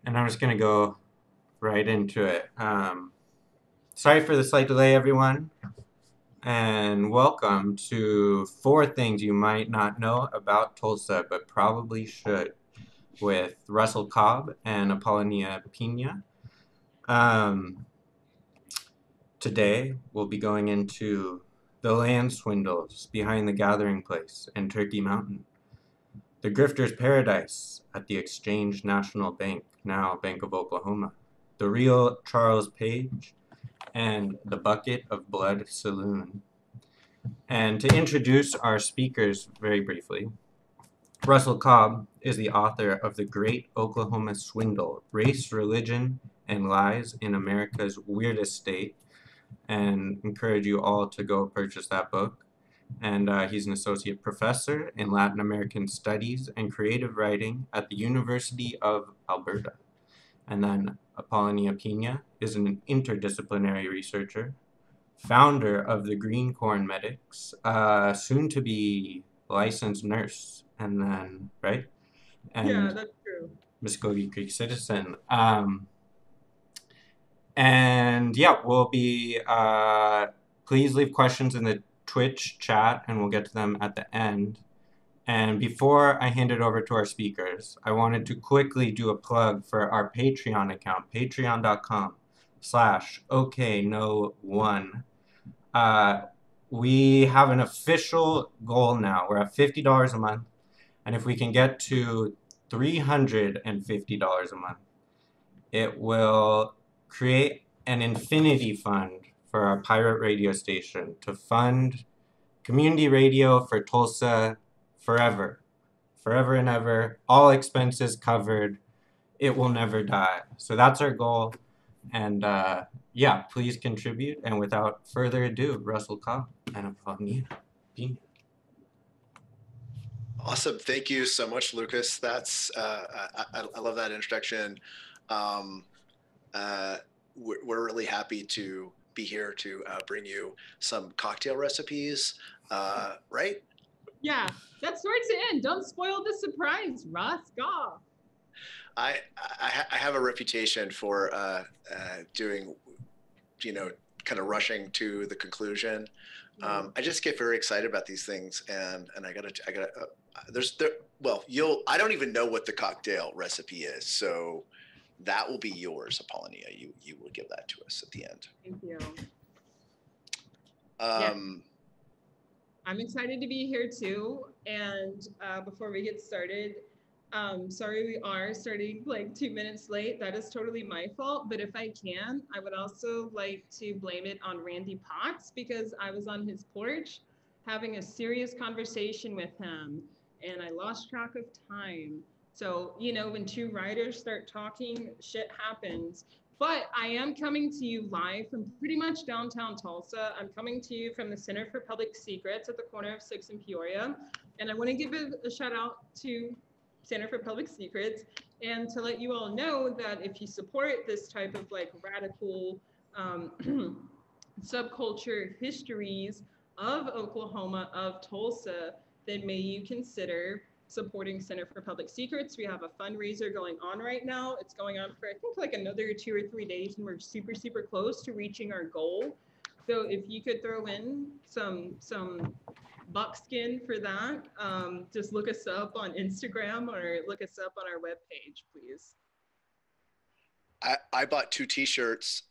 And I'm just going to go right into it. Sorry for the slight delay, everyone, and welcome to Four Things You Might Not Know About Tulsa, but Probably Should, with Russell Cobb and Apollonia Piña. Today, we'll be going into the land swindles behind the gathering place in Turkey Mountain, the grifter's paradise at the Exchange National Bank, now Bank of Oklahoma, the real Charles Page, and the Bucket of Blood Saloon. And to introduce our speakers very briefly, Russell Cobb is the author of The Great Oklahoma Swindle, Race, Religion, and Lies in America's Weirdest State, and encourage you all to go purchase that book. And he's an associate professor in Latin American Studies and Creative Writing at the University of Alberta. And then Apollonia Piña is an interdisciplinary researcher, founder of the Green Corn Medics, soon to be licensed nurse, and then, right? And yeah, that's true. Mvskoke Creek citizen. And yeah, we'll be, please leave questions in the Twitch chat and we'll get to them at the end. And before I hand it over to our speakers, I wanted to quickly do a plug for our Patreon account, patreon.com/okno.one. We have an official goal now. We're at $50 a month. And if we can get to $350 a month, it will create an infinity fund for our pirate radio station to fund community radio for Tulsa forever and ever, all expenses covered. It will never die. So that's our goal. And yeah, please contribute. And without further ado, Russell Cobb and Apollonia Piña. Awesome. Thank you so much, Lucas. That's I love that introduction. We're really happy to be here to bring you some cocktail recipes, right? Yeah, that's where to end. Don't spoil the surprise, Russ. Go. I have a reputation for doing, kind of rushing to the conclusion. I just get very excited about these things, and I gotta. I don't even know what the cocktail recipe is, so that will be yours, Apollonia. You will give that to us at the end. Thank you. Yeah. I'm excited to be here too. And before we get started, sorry we are starting like 2 minutes late. That is totally my fault. But if I can, I would also like to blame it on Randy Potts, because I was on his porch having a serious conversation with him and I lost track of time. So, when two writers start talking, shit happens. But I am coming to you live from pretty much downtown Tulsa. I'm coming to you from the Center for Public Secrets at the corner of 6th and Peoria. And I want to give a shout out to Center for Public Secrets and to let you all know that if you support this type of like radical subculture histories of Oklahoma, of Tulsa, then may you consider supporting Center for Public Secrets. We have a fundraiser going on right now. It's going on for I think like another 2 or 3 days, and we're super close to reaching our goal. So if you could throw in some buckskin for that, just look us up on Instagram or look us up on our webpage, please. I bought 2 t-shirts,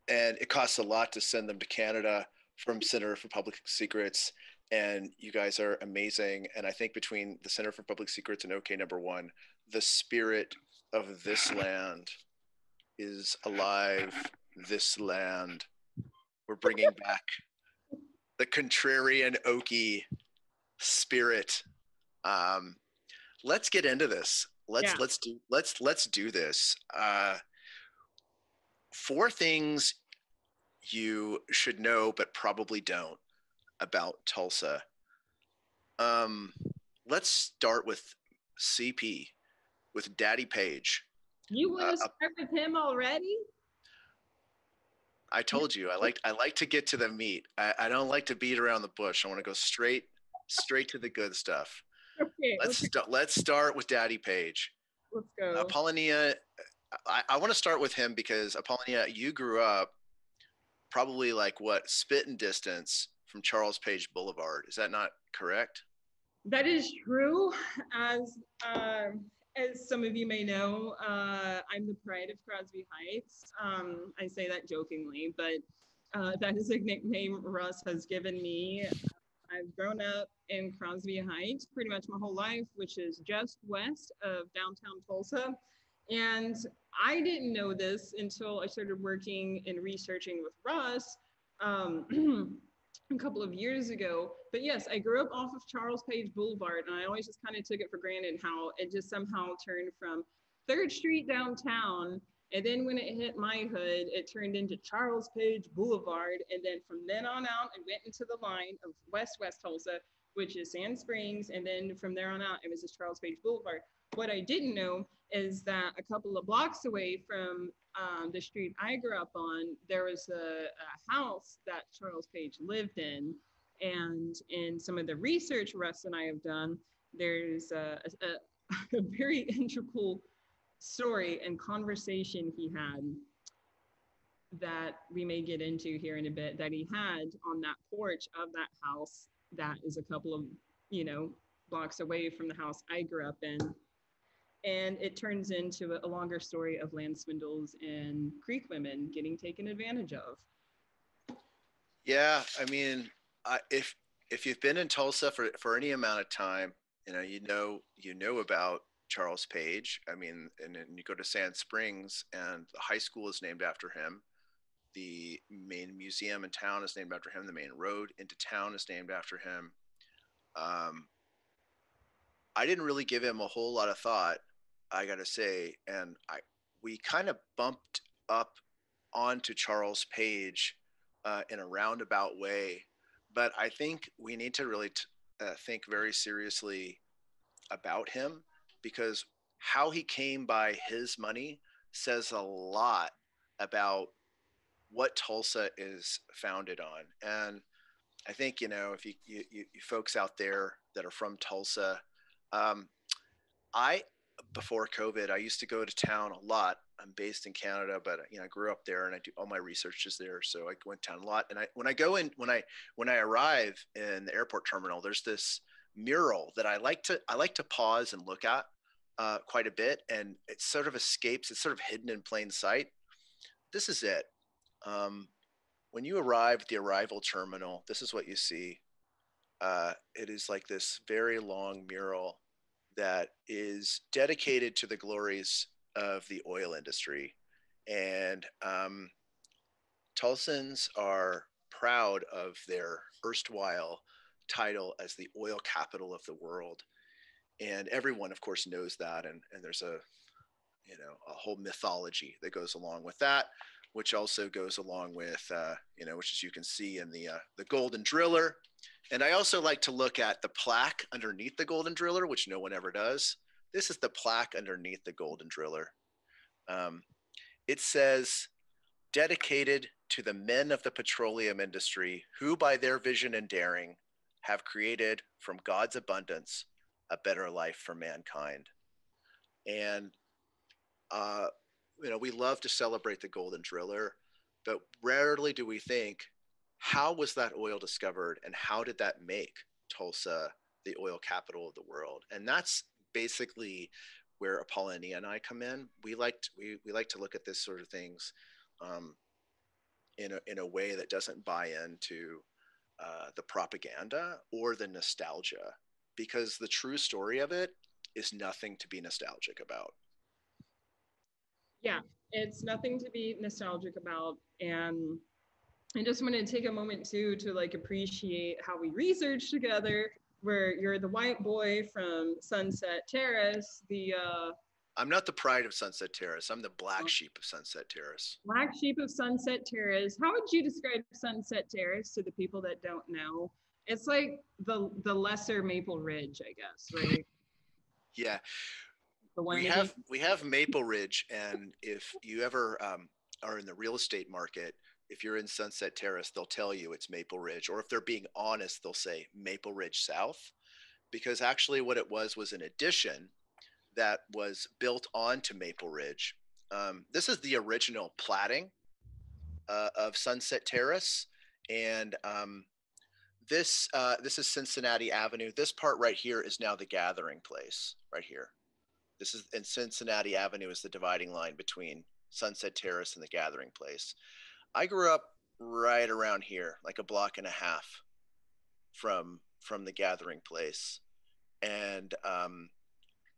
and it costs a lot to send them to Canada from Center for Public Secrets. And you guys are amazing. And I think between the Center for Public Secrets and okno.one, the spirit of this land is alive. This land. We're bringing back the contrarian Okie spirit. Let's get into this. Let's do this. 4 things you should know but probably don't about Tulsa. Let's start with CP, with Daddy Page. You want to start with him already? I told you I like to get to the meat. I don't like to beat around the bush. I want to go straight to the good stuff. Okay. Let's start with Daddy Page. Let's go. Apollonia, I want to start with him because Apollonia, you grew up probably like what, spitting distance from Charles Page Boulevard. Is that not correct? That is true. As as some of you may know, I'm the pride of Crosby Heights. I say that jokingly, but that is a nickname Russ has given me. I've grown up in Crosby Heights pretty much my whole life, which is just west of downtown Tulsa. And I didn't know this until I started working and researching with Russ a couple of years ago. But yes, I grew up off of Charles Page Boulevard, and I always just kind of took it for granted how it just somehow turned from 3rd Street downtown. And then when it hit my hood, it turned into Charles Page Boulevard. And then from then on out, it went into the line of West Tulsa, which is Sand Springs. And then from there on out, it was just Charles Page Boulevard. What I didn't know is that a couple of blocks away from the street I grew up on, there was a house that Charles Page lived in. And in some of the research Russ and I have done, there's a very integral story and conversation he had that we may get into here in a bit, that he had on that porch of that house that is a couple of, blocks away from the house I grew up in. And it turns into a longer story of land swindles and Creek women getting taken advantage of. Yeah, I mean, if you've been in Tulsa for any amount of time, you know about Charles Page. I mean, and you go to Sand Springs, and the high school is named after him. The main museum in town is named after him. The main road into town is named after him. I didn't really give him a whole lot of thought, I gotta say, and we kind of bumped up onto Charles Page in a roundabout way, but I think we need to really think very seriously about him, because how he came by his money says a lot about what Tulsa is founded on. And I think, if you folks out there that are from Tulsa, I before COVID, I used to go to town a lot. I'm based in Canada, but I grew up there, and I do all my research is there. So I went town a lot. And when I arrive in the airport terminal, there's this mural that I like to pause and look at quite a bit, and it sort of escapes. It's sort of hidden in plain sight. This is it. When you arrive at the arrival terminal, this is what you see. It is like this very long mural that is dedicated to the glories of the oil industry. And Tulsans are proud of their erstwhile title as the oil capital of the world. And everyone, of course, knows that. And there's a whole mythology that goes along with that, which also goes along with, which as you can see in the Golden Driller. And I also like to look at the plaque underneath the Golden Driller, which no one ever does. This is the plaque underneath the Golden Driller. It says, dedicated to the men of the petroleum industry who by their vision and daring have created from God's abundance a better life for mankind. And, we love to celebrate the Golden Driller, but rarely do we think, how was that oil discovered, and how did that make Tulsa the oil capital of the world? And that's basically where Apollonia and I come in. We like to look at this sort of things in a way that doesn't buy into the propaganda or the nostalgia, because the true story of it is nothing to be nostalgic about. Yeah, it's nothing to be nostalgic about. And I just want to take a moment too to appreciate how we research together, where you're the white boy from Sunset Terrace, I'm not the pride of Sunset Terrace. I'm the black sheep of Sunset Terrace. Black sheep of Sunset Terrace. How would you describe Sunset Terrace to the people that don't know? It's like the lesser Maple Ridge, I guess, right? Yeah. We have Maple Ridge, and if you ever are in the real estate market, if you're in Sunset Terrace, they'll tell you it's Maple Ridge, or if they're being honest, they'll say Maple Ridge South, because actually what it was an addition that was built onto Maple Ridge. This is the original platting of Sunset Terrace, and this is Cincinnati Avenue. This part right here is now the gathering place right here. This is, and Cincinnati Avenue is the dividing line between Sunset Terrace and the gathering place. I grew up right around here, like a block and a half from the gathering place. And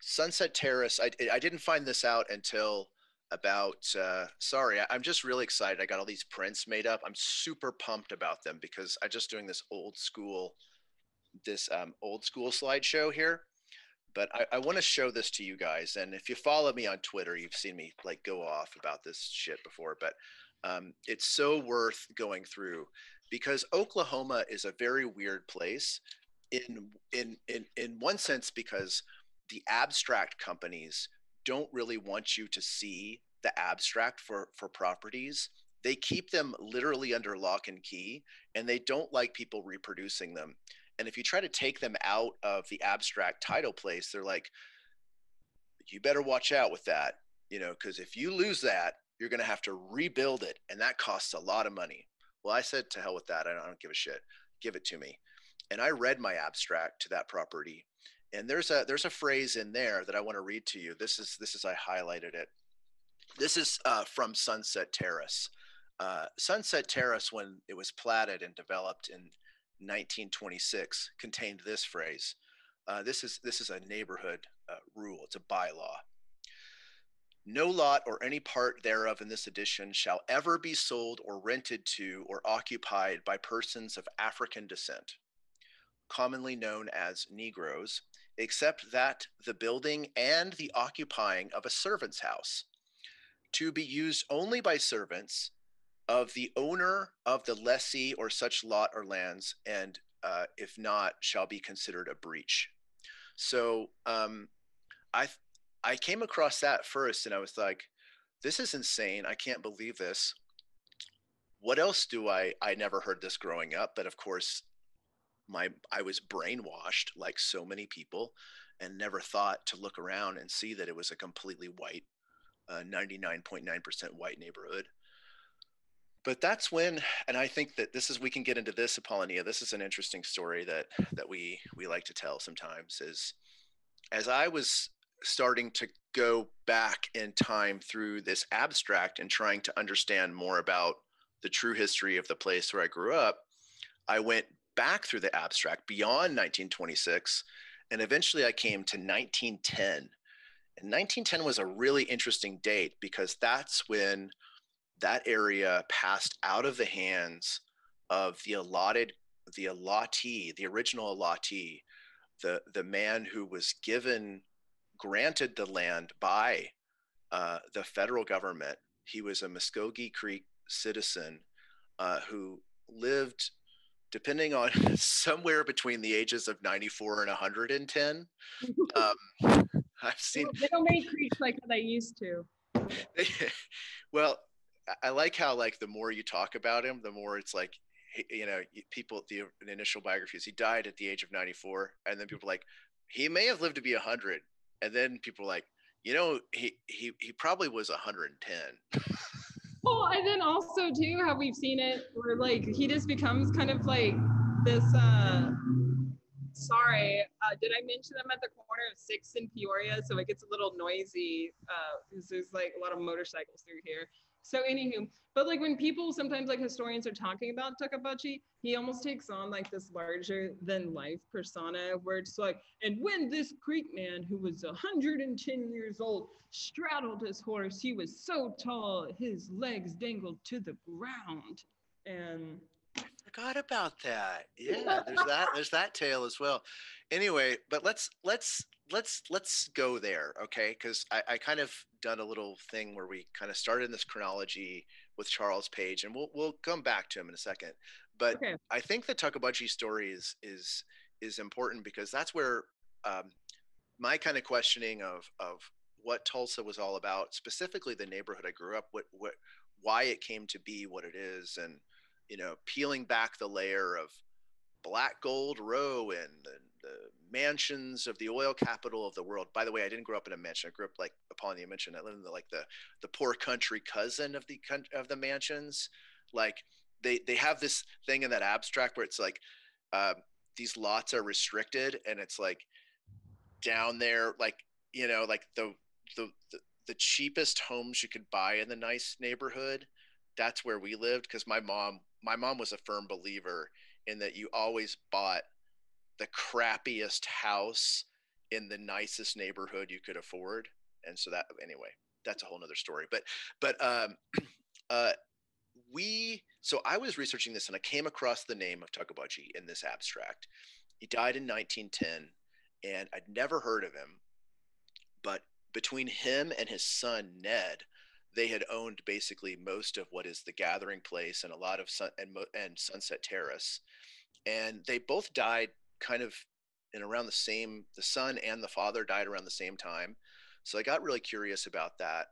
Sunset Terrace, I didn't find this out until about, sorry, I'm just really excited. I got all these prints made up. I'm super pumped about them because I'm just doing this old school slideshow here. But I want to show this to you guys. And if you follow me on Twitter, you've seen me like go off about this shit before, but it's so worth going through because Oklahoma is a very weird place in one sense, because the abstract companies don't really want you to see the abstract for properties. They keep them literally under lock and key, and they don't like people reproducing them. And if you try to take them out of the abstract title place, they're like, you better watch out with that, you know, because if you lose that, you're going to have to rebuild it. And that costs a lot of money. Well, I said, to hell with that. I don't give a shit. Give it to me. And I read my abstract to that property. And there's a phrase in there that I want to read to you. This is I highlighted it. This is from Sunset Terrace. Sunset Terrace, when it was platted and developed in 1926, contained this phrase. This is a neighborhood rule. It's a bylaw. No lot or any part thereof in this edition shall ever be sold or rented to or occupied by persons of African descent, commonly known as Negroes, except that the building and the occupying of a servant's house, to be used only by servants of the owner of the lessee or such lot or lands, and if not, shall be considered a breach. So I came across that first, and I was like, this is insane. I can't believe this. What else do I never heard this growing up, but of course, I was brainwashed like so many people, and never thought to look around and see that it was a completely white, 99.9% white neighborhood. But that's when, and I think that we can get into this, Apollonia. This is an interesting story that we like to tell sometimes, is as I was starting to go back in time through this abstract and trying to understand more about the true history of the place where I grew up, I went back through the abstract beyond 1926, and eventually I came to 1910. And 1910 was a really interesting date because that's when that area passed out of the hands of the original allottee, the man who was granted the land by the federal government. He was a Mvskoke Creek citizen who lived, depending on somewhere between the ages of 94 and 110. I've seen. They don't make creeks like they used to. Well, I like how, like, the more you talk about him, the more it's like, you know, people, the initial biographies, he died at the age of 94. And then people are like, he may have lived to be 100. And then people are like, you know, he probably was 110. Well, and then also too, how we've seen it where like he just becomes kind of like this, did I mention them at the corner of 6th and Peoria? So it gets a little noisy because there's like a lot of motorcycles through here. So anywho, but like when people sometimes, like historians, are talking about Takabachi, he almost takes on like this larger than life persona where it's like, and when this Creek man who was 110 years old straddled his horse, he was so tall his legs dangled to the ground. And I forgot about that. Yeah, there's that tale as well. Anyway, but let's go there, okay? Because I kind of done a little thing where we kind of started in this chronology with Charles Page, and we'll come back to him in a second. But okay. I think the Takabachi story is important because that's where my kind of questioning of what Tulsa was all about, specifically the neighborhood I grew up, why it came to be what it is, and, you know, peeling back the layer of Black Gold Row and mansions of the oil capital of the world. By the way, I didn't grow up in a mansion. I grew up, like Apollonia mentioned, I lived in the poor country cousin of the mansions. Like they have this thing in that abstract where it's like these lots are restricted, and it's like down there, like, you know, like the cheapest homes you could buy in the nice neighborhood. That's where we lived, because my mom was a firm believer in that you always bought the crappiest house in the nicest neighborhood you could afford. And so that, anyway, that's a whole nother story. But so I was researching this, and I came across the name of Tuckabudgie in this abstract. He died in 1910, and I'd never heard of him, but between him and his son Ned, they had owned basically most of what is the Gathering Place and a lot of and Sunset Terrace, and they both died kind of in around the same. The son and the father died around the same time, so I got really curious about that.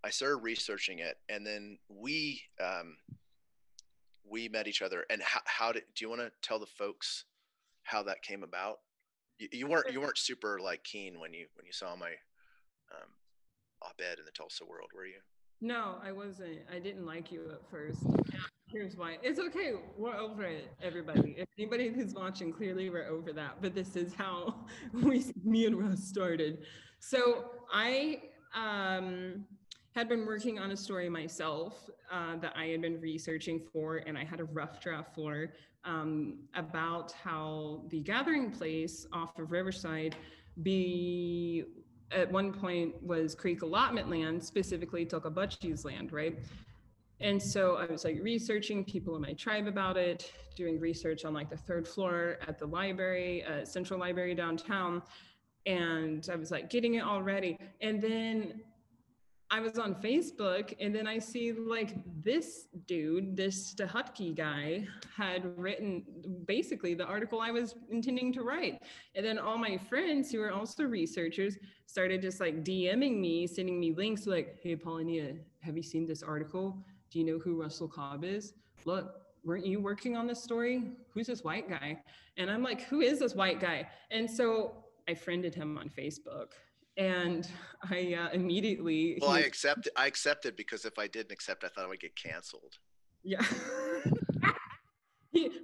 I started researching it, and then we met each other. And do you want to tell the folks how that came about? You weren't super like keen when you saw my op-ed in the Tulsa World, were you? No, I wasn't. I didn't like you at first. Here's why. It's okay. We're over it, everybody. If anybody who's watching, clearly we're over that. But this is how me and Russ started. So I had been working on a story myself that I had been researching for, and I had a rough draft for, about how the Gathering Place off of Riverside at one point was Creek allotment land, specifically Tuckabudgie's land, right? And so I was like researching people in my tribe about it, doing research on like the third floor at the library, Central Library downtown. And I was like getting it all ready. And then I was on Facebook, and then I see like this dude, this Stahutki guy, had written basically the article I was intending to write. And then all my friends who are also researchers started just like DMing me, sending me links like, hey, Apollonia, have you seen this article? Do you know who Russell Cobb is? Look, weren't you working on this story? Who's this white guy? And I'm like, who is this white guy? And so I friended him on Facebook. And I immediately... Well, I accepted because if I didn't accept, I thought I would get canceled. Yeah.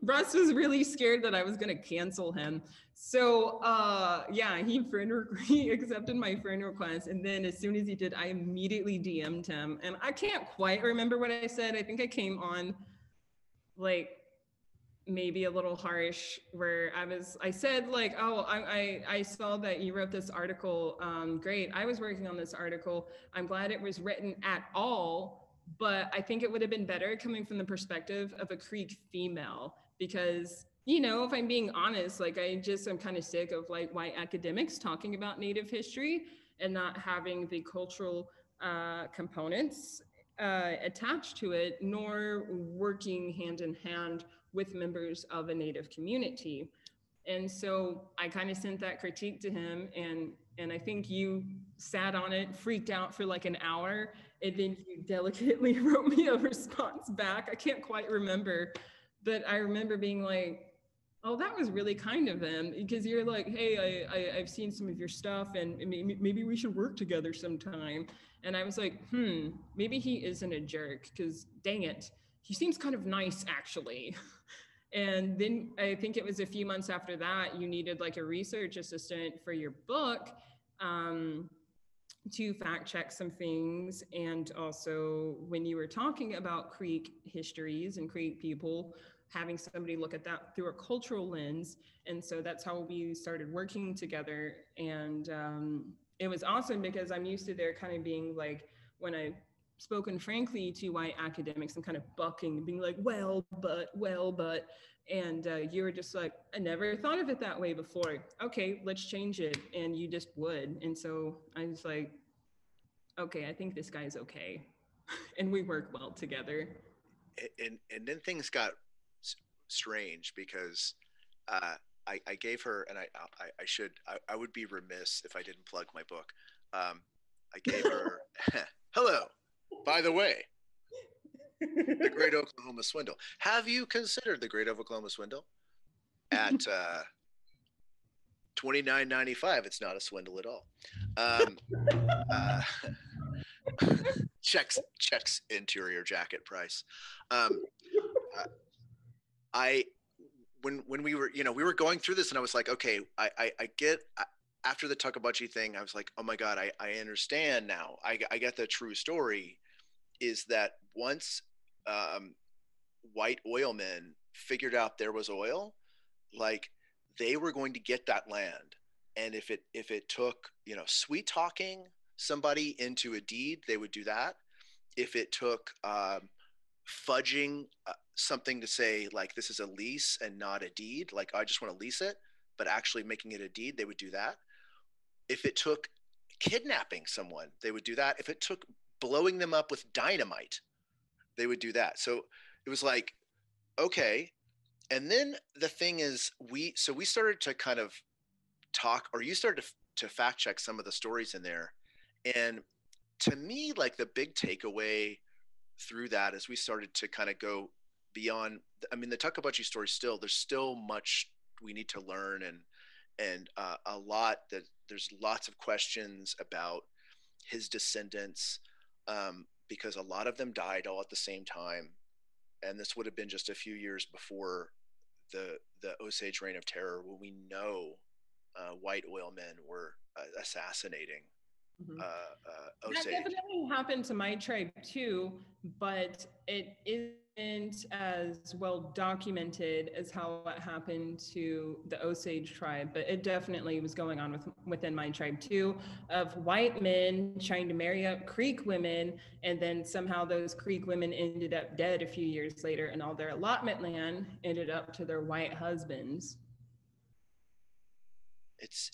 Russ was really scared that I was going to cancel him. So yeah, he accepted my friend request. And then as soon as he did, I immediately DM'd him. And I can't quite remember what I said. I think I came on like maybe a little harsh, where I said like, oh, I saw that you wrote this article. Great. I was working on this article. I'm glad it was written at all, but I think it would have been better coming from the perspective of a Creek female, because, you know, if I'm being honest, like I'm kind of sick of like white academics talking about Native history and not having the cultural components attached to it, nor working hand in hand with members of a Native community. And so I kind of sent that critique to him, and I think you sat on it, freaked out for like an hour, and then you delicately wrote me a response back. I can't quite remember, but I remember being like, oh, that was really kind of him, because you're like, hey, I've seen some of your stuff, and maybe we should work together sometime. And I was like, maybe he isn't a jerk, because dang it, he seems kind of nice, actually. And then I think it was a few months after that, you needed like a research assistant for your book to fact check some things. And also when you were talking about Creek histories and Creek people, having somebody look at that through a cultural lens. And so that's how we started working together. And it was awesome, because I'm used to there kind of being like, when I've spoken frankly to white academics, I'm kind of bucking and being like, well, but, and you were just like, I never thought of it that way before. Okay, let's change it. And you just would. And so I was like, okay, I think this guy's okay. And we work well together. And then things got strange, because I gave her, and I would be remiss if I didn't plug my book. I gave her, hello, by the way, the Great Oklahoma Swindle. Have you considered the Great Oklahoma Swindle? At $29.95. It's not a swindle at all. Uh, checks interior jacket price. I when we were we were going through this, and I was like, okay, I get. After the Tuckabuchi thing, I was like, oh my god, I understand now. I get the true story. Is that once white oilmen figured out there was oil, like they were going to get that land, and if it took sweet talking somebody into a deed, they would do that. If it took fudging something to say like this is a lease and not a deed, like I just want to lease it, but actually making it a deed, they would do that. If it took kidnapping someone, they would do that. If it took blowing them up with dynamite, they would do that. So it was like, okay. And then the thing is, we started to kind of talk, or you started to fact check some of the stories in there. And to me, like the big takeaway through that is we started to kind of go beyond. I mean, the Tuckabuchi story there's still much we need to learn, and a lot that there's lots of questions about his descendants, because a lot of them died all at the same time, and this would have been just a few years before the Osage Reign of Terror, when we know white oilmen were assassinating That Osage. definitely happened to my tribe too, but it isn't as well documented as how it happened to the Osage tribe. But it definitely was going on within my tribe too, of white men trying to marry up Creek women, and then somehow those Creek women ended up dead a few years later, and all their allotment land ended up to their white husbands. It's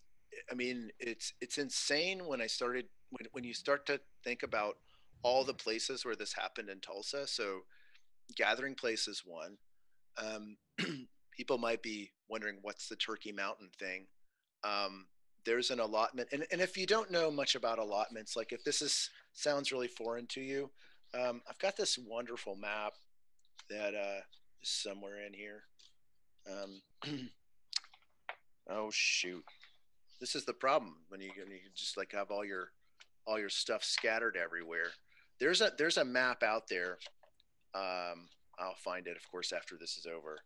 insane when when you start to think about all the places where this happened in Tulsa. So Gathering Place is one. People might be wondering what's the Turkey Mountain thing. There's an allotment, and if you don't know much about allotments, like if this sounds really foreign to you, I've got this wonderful map that is somewhere in here. Oh shoot, this is the problem when you just like have all your stuff scattered everywhere. There's a map out there. I'll find it, of course, after this is over,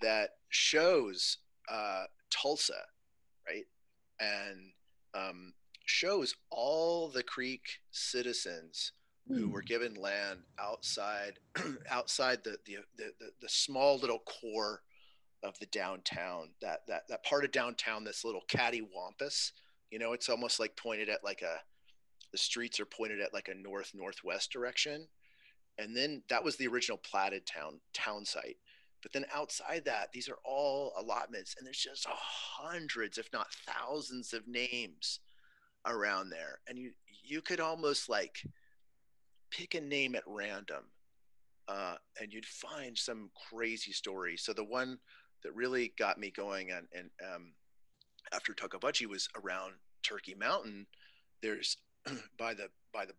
that shows Tulsa, right, and shows all the Creek citizens who were given land outside outside the small little core of the downtown, that part of downtown, this little cattywampus. It's almost like pointed at like the streets are pointed at like a northwest direction. And then that was the original platted town site. But then outside that, these are all allotments, and there's just hundreds, if not thousands, of names around there. And you could almost like pick a name at random, and you'd find some crazy story. So the one that really got me going and after Tuckabuchi was around Turkey Mountain. There's by the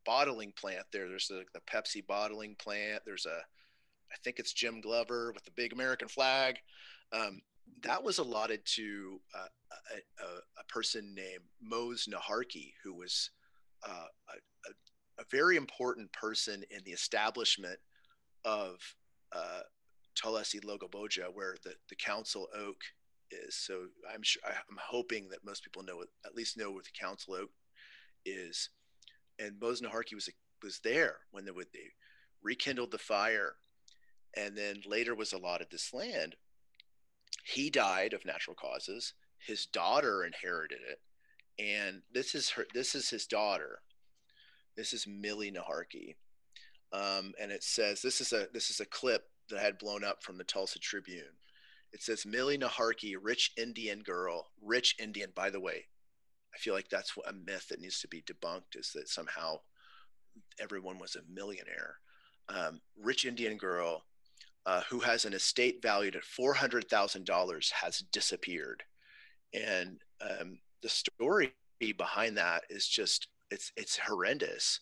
bottling plant there's the Pepsi bottling plant. There's I think it's Jim Glover with the big American flag. That was allotted to a person named Mvskoke, who was a very important person in the establishment of Tulsi Logoboja, where the council oak is. So I'm hoping that most people at least know where the council oak is. And Mvskoke was there when they rekindled the fire, and then later was allotted this land. He died of natural causes. His daughter inherited it, and this is his daughter. This is Millie Naharkey, and it says this is a clip that I had blown up from the Tulsa Tribune. It says Millie Naharkey, rich Indian girl, rich Indian. By the way, I feel like that's a myth that needs to be debunked, is that somehow everyone was a millionaire. Rich Indian girl who has an estate valued at $400,000 has disappeared. And the story behind that is just, it's horrendous.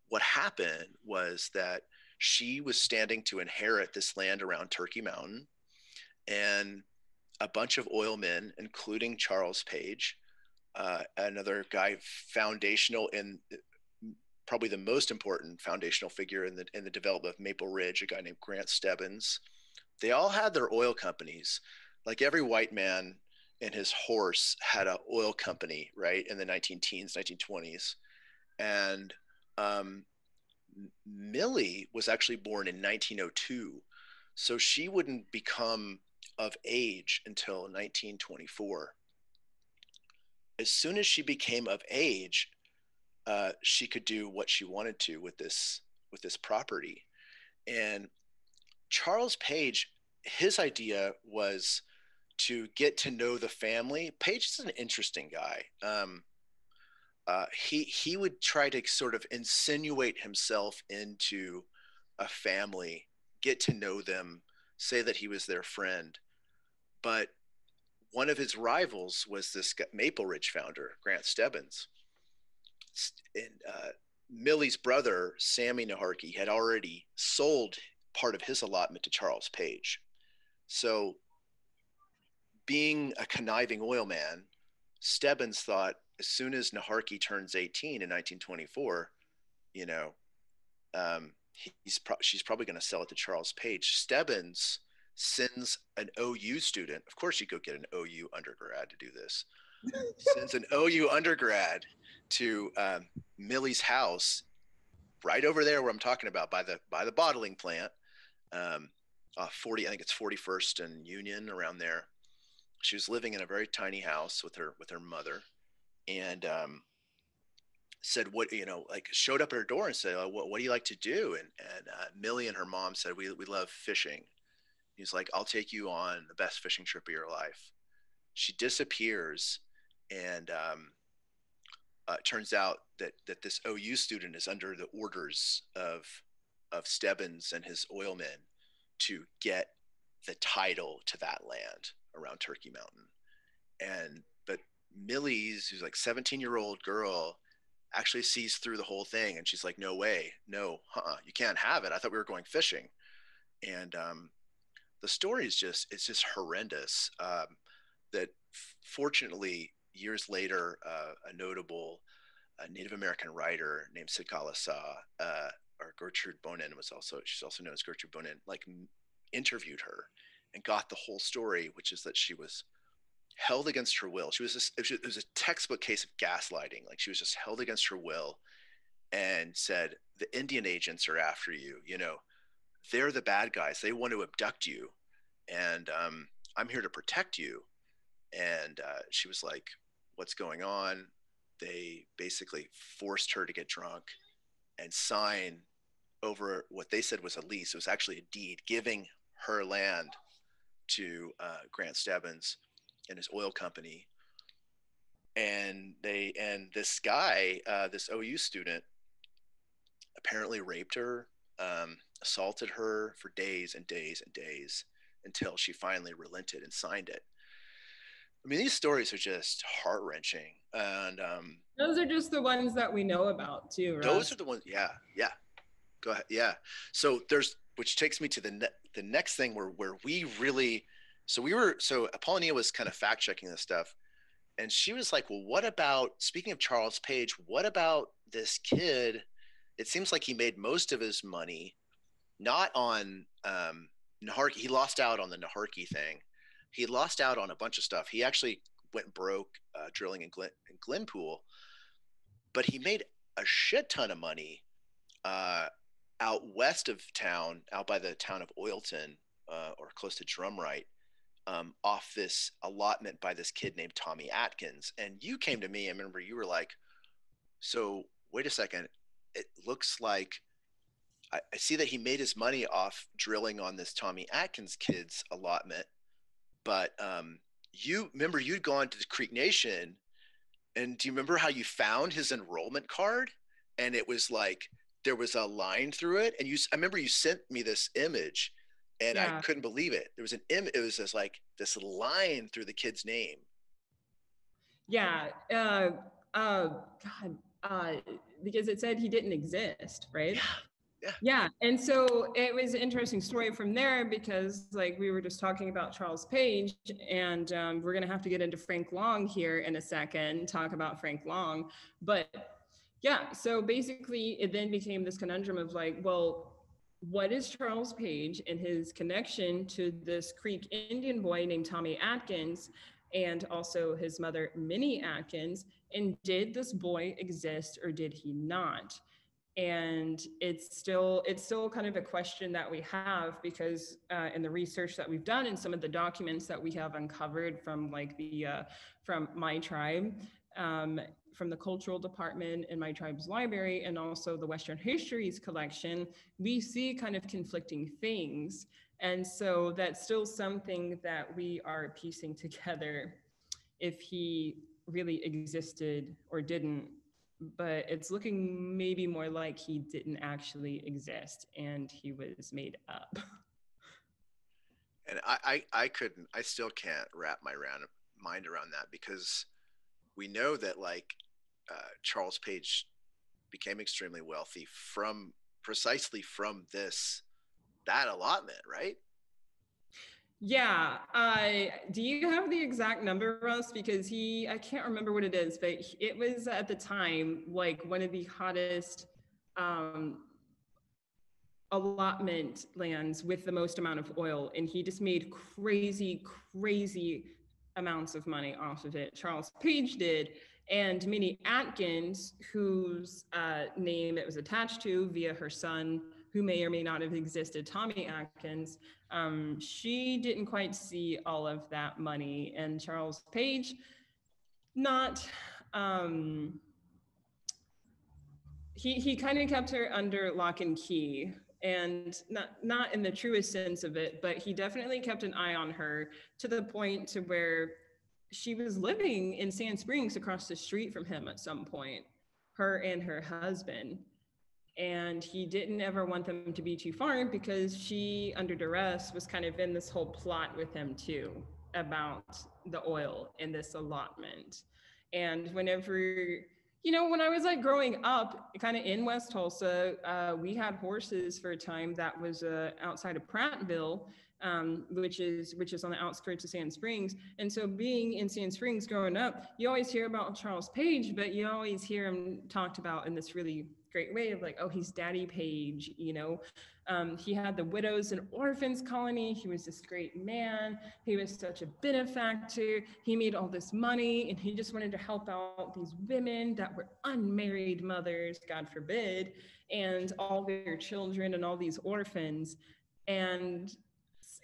What happened was that she was standing to inherit this land around Turkey Mountain, and a bunch of oil men, including Charles Page, another guy foundational in probably the most important foundational figure in the development of Maple Ridge, a guy named Grant Stebbins. They all had their oil companies. Like every white man and his horse had an oil company, right, in the 19-teens, 1920s. And Millie was actually born in 1902. So she wouldn't become of age until 1924. As soon as she became of age, she could do what she wanted to with this property. And Charles Page, his idea was to get to know the family. Page is an interesting guy. He would try to sort of insinuate himself into a family, get to know them, say that he was their friend. But one of his rivals was this Maple Ridge founder, Grant Stebbins. And Millie's brother, Sammy Naharkey, had already sold part of his allotment to Charles Page. So being a conniving oil man, Stebbins thought as soon as Naharkey turns 18 in 1924, you know, she's probably going to sell it to Charles Page. Stebbins sends an OU student. Of course, you go get an OU undergrad to do this. Sends an OU undergrad to Millie's house, right over there where I'm talking about, by the bottling plant, 40. I think it's 41st and Union, around there. She was living in a very tiny house with her mother, and said, what, like, showed up at her door and said, what do you like to do? And Millie and her mom said, we love fishing. He's like, I'll take you on the best fishing trip of your life. She disappears, and it turns out that this OU student is under the orders of Stebbins and his oil men to get the title to that land around Turkey Mountain. But Millie's, who's like 17-year-old girl, actually sees through the whole thing, and she's like, no way, no, you can't have it. I thought we were going fishing. And the story is just horrendous. That fortunately, years later, a notable Native American writer named Sidkala Saw, or Gertrude Bonin, she's also known as Gertrude Bonin, like, interviewed her and got the whole story, which is that she was held against her will. It was a textbook case of gaslighting. Like, she was just held against her will, and said, the Indian agents are after you. They're the bad guys. They want to abduct you, and I'm here to protect you. And she was like, what's going on? They basically forced her to get drunk and sign over what they said was a lease. It was actually a deed giving her land to Grant Stebbins and his oil company. And this guy, this OU student, apparently raped her, assaulted her for days and days and days, until she finally relented and signed it. I mean, these stories are just heart-wrenching. And those are just the ones that we know about too, right? Those are the ones. Yeah. Go ahead. Yeah. So which takes me to the next thing where we really, so Apollonia was kind of fact checking this stuff, and she was like, well, what about, speaking of Charles Page, what about this kid? It seems like he made most of his money not on Naharkey. He lost out on the Naharkey thing. He lost out on a bunch of stuff. He actually went broke drilling in Glenpool, but he made a shit ton of money out west of town, out by the town of Oilton, or close to Drumright, off this allotment by this kid named Tommy Atkins. And you came to me, I remember you were like, so wait a second, it looks like I see that he made his money off drilling on this Tommy Atkins kid's allotment, but you remember you'd gone to the Creek Nation, and do you remember how you found his enrollment card? And it was like, there was a line through it, and I remember you sent me this image, and yeah. I couldn't believe it. There was an image. It was just like this line through the kid's name. Yeah. God. Because it said he didn't exist, right? Yeah. Yeah. And so it was an interesting story from there because like we were just talking about Charles Page and we're going to have to get into Frank Long here in a second, talk about Frank Long. But yeah, so basically it then became this conundrum of like, well, what is Charles Page and his connection to this Creek Indian boy named Tommy Atkins and also his mother, Minnie Atkins? And did this boy exist or did he not? And it's still kind of a question that we have because in the research that we've done and some of the documents that we have uncovered from like the from my tribe, from the cultural department in my tribe's library and also the Western Histories collection, we see kind of conflicting things. And so that's still something that we are piecing together if he really existed or didn't, but it's looking maybe more like he didn't actually exist and he was made up. And I still can't wrap my mind around that because we know that like Charles Page became extremely wealthy precisely from that allotment, right? Yeah. Do you have the exact number, Russ? Because I can't remember what it is, but it was at the time like one of the hottest allotment lands with the most amount of oil. And he just made crazy, crazy amounts of money off of it. Charles Page did. And Minnie Atkins, whose name it was attached to via her son, who may or may not have existed, Tommy Atkins, she didn't quite see all of that money. And Charles Page, not, he kind of kept her under lock and key, and not in the truest sense of it, but he definitely kept an eye on her to the point to where she was living in Sand Springs across the street from him at some point, her and her husband. And he didn't ever want them to be too far because she, under duress, was kind of in this whole plot with him too about the oil in this allotment. And whenever, when I was like growing up, kind of in West Tulsa, we had horses for a time that was outside of Prattville, which is on the outskirts of Sand Springs. And so being in Sand Springs growing up, you always hear about Charles Page, but you always hear him talked about in this really great way of like, oh, he's Daddy Page, he had the widows and orphans colony. He was this great man. He was such a benefactor. He made all this money and he just wanted to help out these women that were unmarried mothers, God forbid, and all their children and all these orphans. And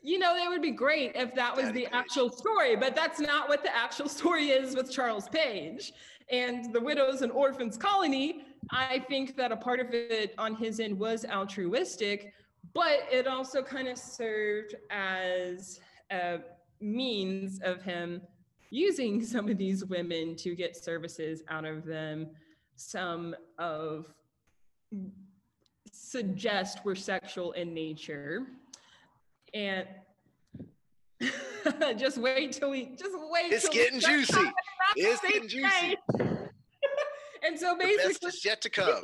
that would be great if that was the actual story, but that's not what the actual story is with Charles Page. And the Widows and Orphans Colony, I think that a part of it on his end was altruistic, but it also kind of served as a means of him using some of these women to get services out of them. Some of suggest were sexual in nature. And just wait till it's getting juicy. It's getting juicy. And so basically, the best is yet to come.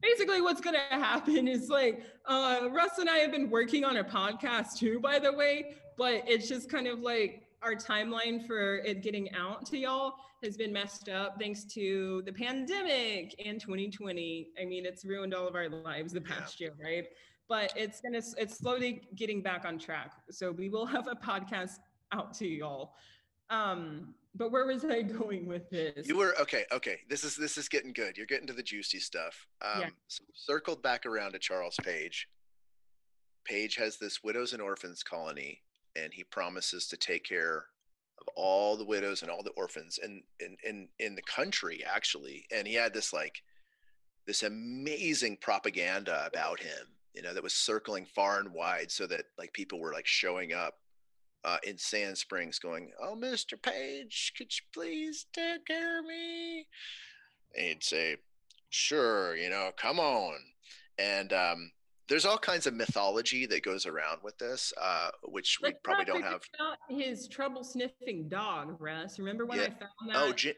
Basically, what's going to happen is like Russ and I have been working on a podcast too, by the way, but it's just kind of like our timeline for it getting out to y'all has been messed up thanks to the pandemic in 2020. I mean, it's ruined all of our lives the past year, right? But it's slowly getting back on track. So we will have a podcast out to y'all. But where was I going with this? You were okay. This is getting good. You're getting to the juicy stuff. So circled back around to Charles Page. Page has this widows and orphans colony, and he promises to take care of all the widows and all the orphans in the country, actually. And he had this amazing propaganda about him, that was circling far and wide, so that like people were like showing up in Sand Springs going, "Oh, Mr. Page, could you please take care of me?" And he'd say, "Sure, come on." And there's all kinds of mythology that goes around with this, which we probably don't have. His trouble sniffing dog, Russ. Remember when I found that? Oh, Jim.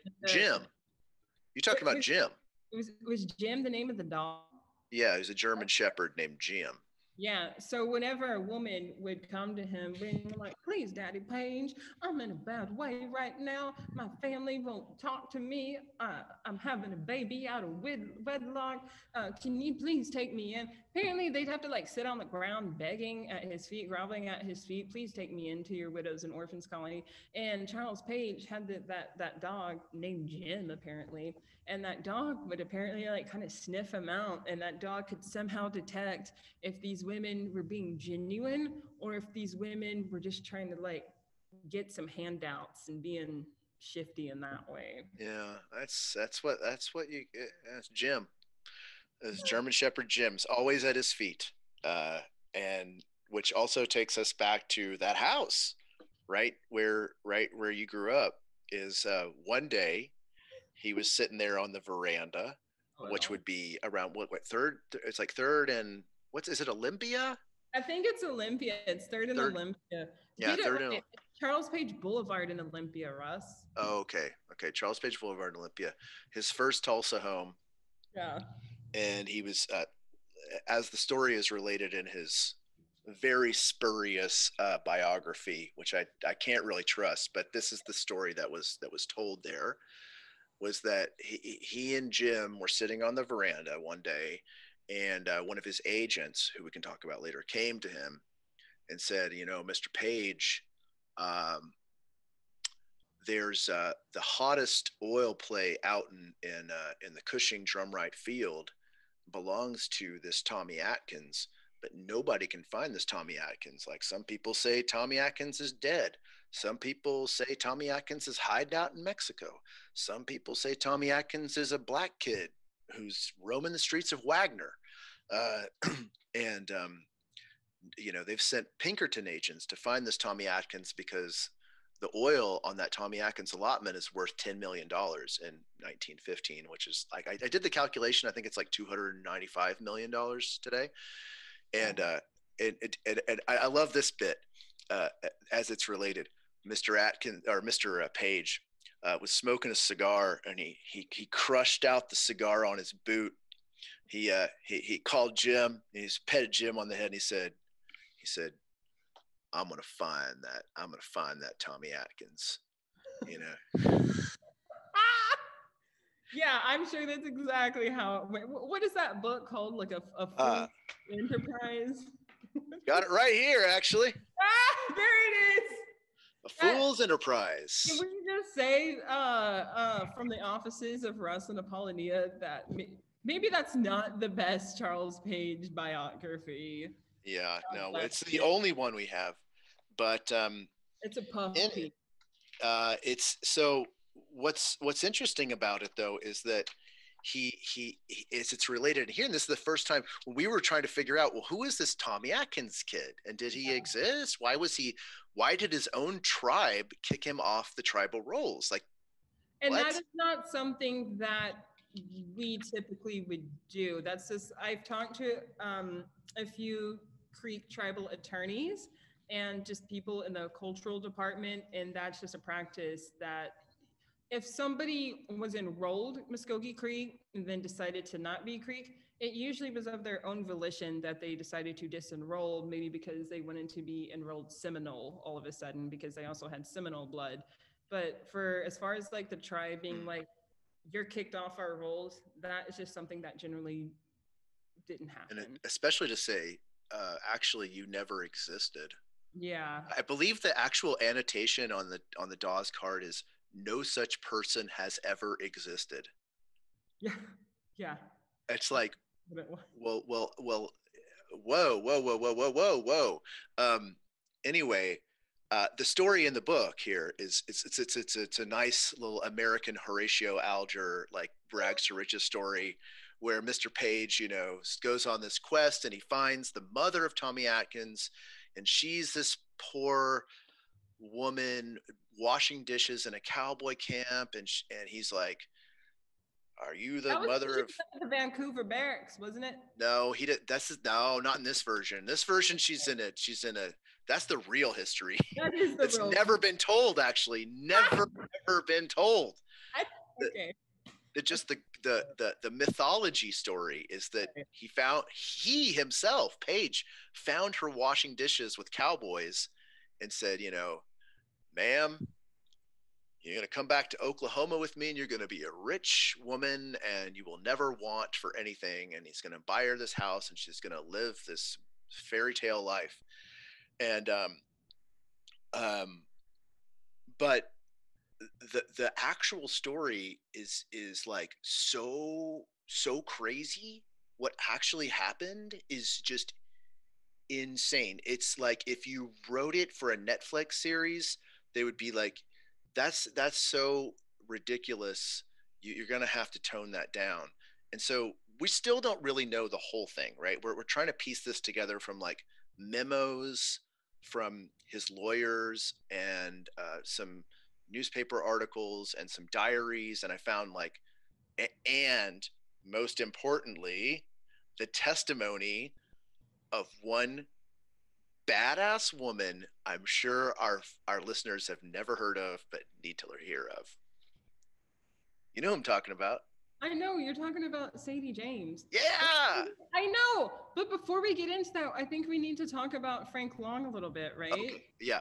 You're talking about Jim. Was Jim the name of the dog? Yeah, he's a German Shepherd named Jim. Yeah. So whenever a woman would come to him, being like, "Please, Daddy Page, I'm in a bad way right now. My family won't talk to me. I'm having a baby out of wedlock. Can you please take me in?" Apparently, they'd have to like sit on the ground begging at his feet, groveling at his feet. "Please take me into your widows and orphans colony." And Charles Page had that dog named Jim, apparently, and that dog would apparently like kind of sniff him out, and that dog could somehow detect if these women were being genuine or if these women were just trying to like get some handouts and being shifty in that way. Yeah, that's Jim. As German Shepherd Jim's always at his feet, and which also takes us back to that house, right where you grew up. Is one day he was sitting there on the veranda, which would be around what third? It's like third and what's is it Olympia? I think it's Olympia. It's third in Third, Olympia. yeah, Get it third and. right. Charles Page Boulevard in Olympia, Russ. Oh, okay. Charles Page Boulevard, Olympia. His first Tulsa home, Yeah. and he was, as the story is related in his very spurious biography, which I can't really trust, but this is the story that was told there. Was that he and Jim were sitting on the veranda one day, and one of his agents, who we can talk about later, came to him and said, "Mr. Page, there's the hottest oil play out in the Cushing Drumright Field belongs to this Tommy Atkins, but nobody can find this Tommy Atkins. Like, some people say Tommy Atkins is dead. Some people say Tommy Atkins is hiding out in Mexico. Some people say Tommy Atkins is a black kid who's roaming the streets of Wagner." And they've sent Pinkerton agents to find this Tommy Atkins because the oil on that Tommy Atkins allotment is worth $10 million in 1915, which is like, I did the calculation. I think it's like $295 million today. And I love this bit as it's related. Mr. Atkins, or Mr. Page, was smoking a cigar, and he crushed out the cigar on his boot. He called Jim, and he's petted Jim on the head, and he said, I'm gonna find that Tommy Atkins, Yeah, I'm sure that's exactly how it went. What is that book called? Like a fool's enterprise? Got it right here, actually. There it is. A Fool's Enterprise. Can we just say from the offices of Russ and Apollonia that maybe that's not the best Charles Page biography? Yeah, no, it's the only one we have. But it's a puff piece. It's so what's interesting about it though is that it's related here, and this is the first time when we were trying to figure out, well, who is this Tommy Atkins kid, and did he exist? Why did his own tribe kick him off the tribal rolls? Like, and what? That is not something that we typically would do. That's just, I've talked to a few Creek tribal attorneys and just people in the cultural department, and that's just a practice that if somebody was enrolled Mvskoke Creek and then decided to not be Creek, it usually was of their own volition that they decided to disenroll, maybe because they wanted to be enrolled Seminole all of a sudden because they also had Seminole blood. But for as far as like the tribe being like, you're kicked off our rolls, that is just something that generally didn't happen. And especially to say, actually, you never existed. Yeah. I believe the actual annotation on the Dawes card is, no such person has ever existed. Yeah. Yeah. It's like, well, whoa. Anyway, the story in the book here is it's a nice little American Horatio Alger, like, rags to riches story, where Mr. Page, goes on this quest and he finds the mother of Tommy Atkins, and she's this poor woman washing dishes in a cowboy camp, and he's like, "Are you the mother of the Vancouver barracks, wasn't it?" No, he did. No, not in this version. This version, she's in a. That's the real history. That is the real never been told, actually. Never been told. Okay. The mythology story is that he himself, Paige, found her washing dishes with cowboys and said, ma'am, you're going to come back to Oklahoma with me and you're going to be a rich woman and you will never want for anything. And he's going to buy her this house and she's going to live this fairy tale life. And, but the actual story is like so crazy. What actually happened is just insane. It's like if you wrote it for a Netflix series, they would be like, that's so ridiculous. You're gonna have to tone that down. And so we still don't really know the whole thing, right? We're trying to piece this together from like memos from his lawyers and some newspaper articles and some diaries. And I found like, and most importantly, the testimony of one badass woman I'm sure our listeners have never heard of but need to hear of. You know who I'm talking about? I know you're talking about Sadie James. Yeah, I know. But before we get into that, I think we need to talk about Frank Long a little bit, right? Okay. Yeah.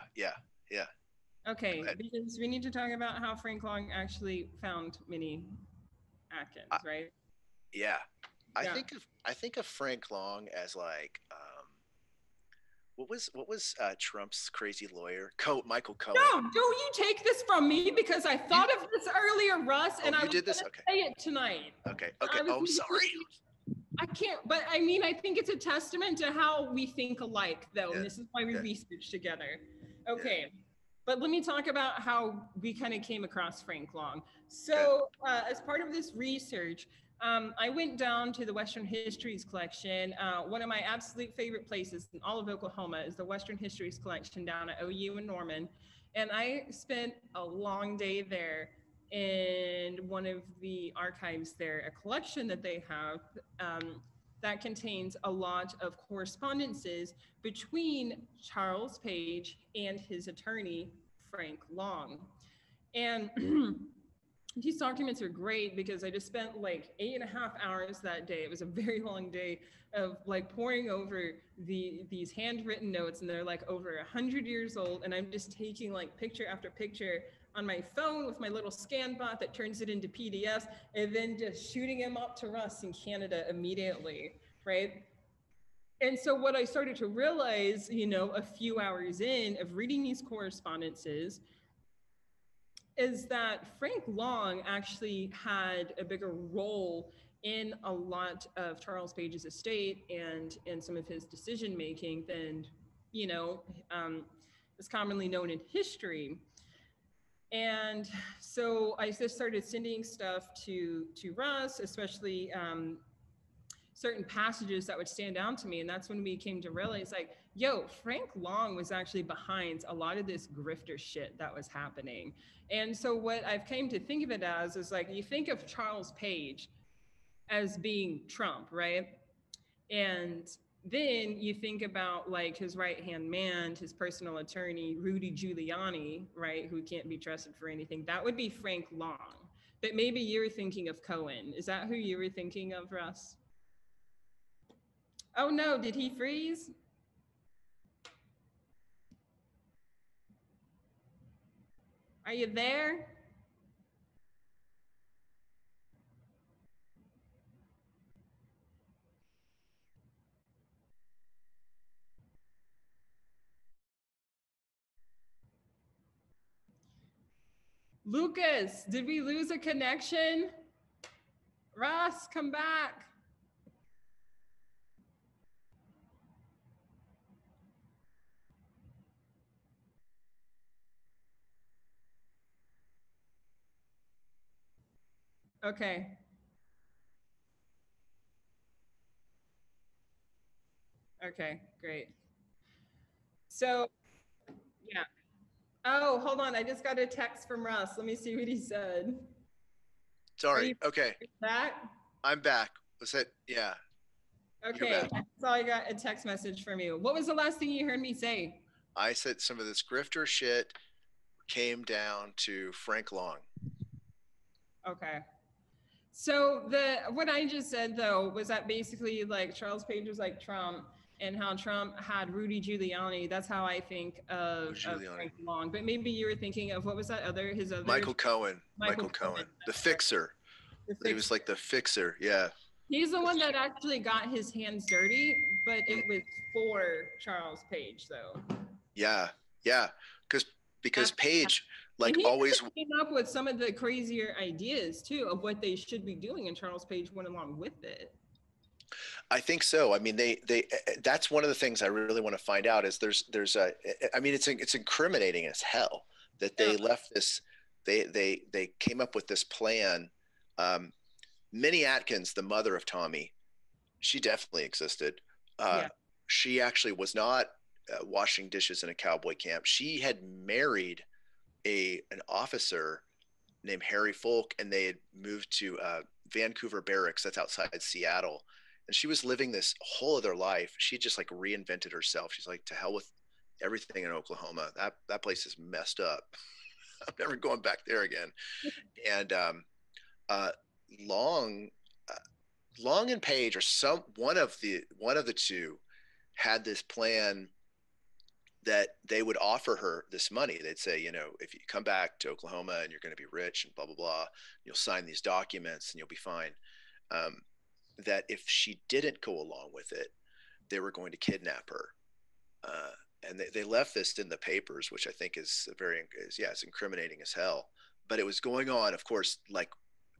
Okay, because we need to talk about how Frank Long actually found Minnie Atkins, right? Yeah. I think of Frank Long as like what was Trump's crazy lawyer? Michael Cohen. No, don't you take this from me because I thought of this earlier, Russ, and I was going to say it tonight. Okay. Oh, I'm sorry. I can't, but I mean, I think it's a testament to how we think alike, though, and this is why we research together. Okay. Yeah. But let me talk about how we kind of came across Frank Long. So as part of this research, I went down to the Western Histories Collection. One of my absolute favorite places in all of Oklahoma is the Western Histories Collection down at OU in Norman. And I spent a long day there in one of the archives there, a collection that they have that contains a lot of correspondences between Charles Page and his attorney, Frank Long. And these documents are great because I just spent like 8.5 hours that day. It was a very long day of like poring over these handwritten notes, and they're like over 100 years old. And I'm just taking like picture after picture on my phone with my little scan bot that turns it into PDFs, and then just shooting them up to Russ in Canada immediately, right? And so what I started to realize, a few hours in of reading these correspondences is that Frank Long actually had a bigger role in a lot of Charles Page's estate and in some of his decision making than, is commonly known in history. And so I just started sending stuff to Russ, especially certain passages that would stand out to me. And that's when we came to realize like, Frank Long was actually behind a lot of this grifter shit that was happening. And so what I've came to think of it as is like, you think of Charles Page as being Trump, right? And then you think about like his right-hand man, his personal attorney, Rudy Giuliani, right? Who can't be trusted for anything. That would be Frank Long. But maybe you were thinking of Cohen. Is that who you were thinking of, Russ? Oh no, did he freeze? Are you there? Lucas, did we lose a connection? Ross, come back. Okay. Okay, great. So, yeah. Oh, hold on. I just got a text from Russ. Let me see what he said. Sorry. Okay. Back? I'm back. Was it? Yeah. Okay. So I got a text message from you. What was the last thing you heard me say? I said some of this grifter shit came down to Frank Long. Okay. So what I just said though was that basically like Charles Page was like Trump, and how Trump had Rudy Giuliani. That's how I think of Giuliani. Frank Long. But maybe you were thinking of what was that other his other Michael Cohen. Michael Michael Cohen. The That's right. fixer. The He was like fixer. the fixer. Yeah. He's the one that actually got his hands dirty, but it was for Charles Page though. Yeah. Yeah. Because Page like and he always came up with some of the crazier ideas too of what they should be doing, and Charles Page went along with it. I think so. I mean, that's one of the things I really want to find out is there's a, I mean, it's incriminating as hell that they left this, they came up with this plan. Minnie Atkins, the mother of Tommy, she definitely existed. She actually was not washing dishes in a cowboy camp. She had married an officer named Harry Folk, and they had moved to Vancouver Barracks, that's outside Seattle. And she was living this whole other life. She just like reinvented herself. She's like, to hell with everything in Oklahoma. That place is messed up. I'm never going back there again. And Long and Page, or one of the two, had this plan that they would offer her this money. They'd say, you know, if you come back to Oklahoma and you're going to be rich and blah, blah, blah, you'll sign these documents and you'll be fine. That if she didn't go along with it, they were going to kidnap her. And they left this in the papers, which I think is it's incriminating as hell. But it was going on, of course, like,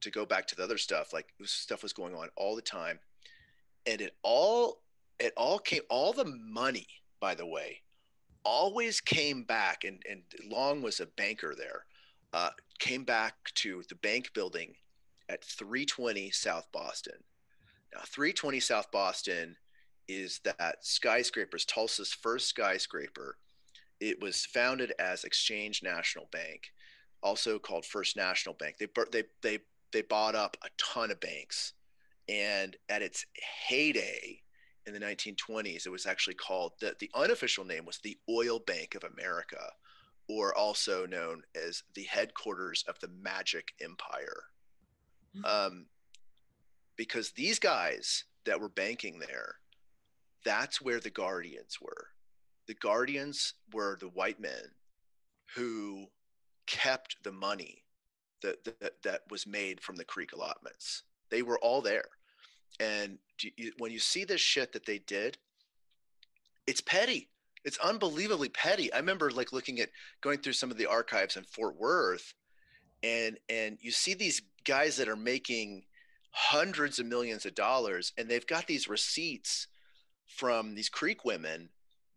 to go back to the other stuff, like stuff was going on all the time. And it all came, all the money, by the way, always came back, and Long was a banker there, came back to the bank building at 320 South Boston. Now, 320 South Boston is that skyscraper's Tulsa's first skyscraper. It was founded as Exchange National Bank, also called First National Bank. They bought up a ton of banks, and at its heyday in the 1920s, it was actually called, the unofficial name was the Oil Bank of America, or also known as the headquarters of the Magic Empire. Because these guys that were banking there, that's where the Guardians were. The Guardians were the white men who kept the money that was made from the Creek allotments. They were all there. And when you see this shit that they did, it's petty. It's unbelievably petty. I remember like going through some of the archives in Fort Worth, and you see these guys that are making hundreds of millions of dollars, and they've got these receipts from these Creek women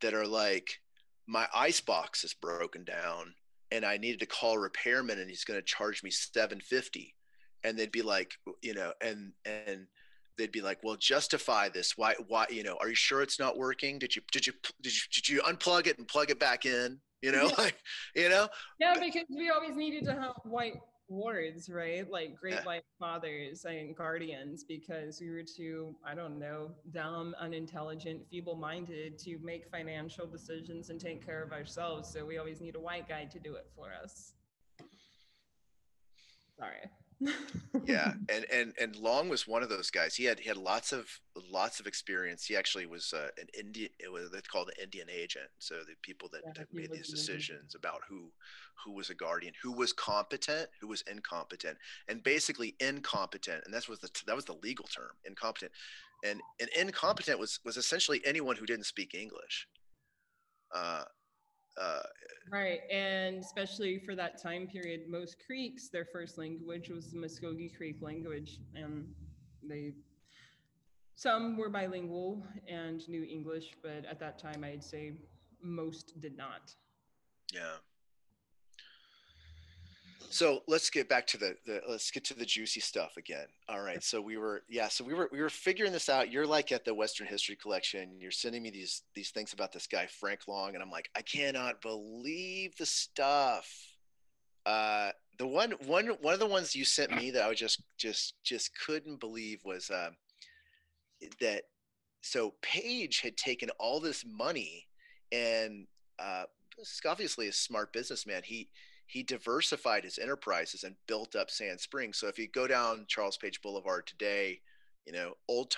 that are like, my ice box is broken down and I needed to call a repairman and he's going to charge me $750. And they'd be like, you know, and they'd be like, well, justify this. Why, you know, are you sure it's not working? Did you unplug it and plug it back in? You know, like, you know? Yeah, because we always needed to have white wards, right? Like great white fathers and guardians, because we were too, I don't know, dumb, unintelligent, feeble-minded to make financial decisions and take care of ourselves. So we always need a white guy to do it for us. Sorry. Yeah, and Long was one of those guys. He had lots of experience. He actually was an Indian. They called an Indian agent. So the people that made these decisions about who was a guardian, who was competent, who was incompetent, and basically incompetent. And that was the legal term, incompetent. And incompetent was essentially anyone who didn't speak English. Right, and especially for that time period, most Creeks, their first language was the Mvskoke Creek language, and some were bilingual and knew English, but at that time, I'd say most did not. Yeah. So let's get back to the juicy stuff again. All right. So we were figuring this out. You're like at the Western History Collection. You're sending me these things about this guy, Frank Long. And I'm like, I cannot believe the stuff. The one of the ones you sent me that I was just couldn't believe was that. So Page had taken all this money, and this is obviously a smart businessman. he diversified his enterprises and built up Sand Springs. So if you go down Charles Page Boulevard today, you know, old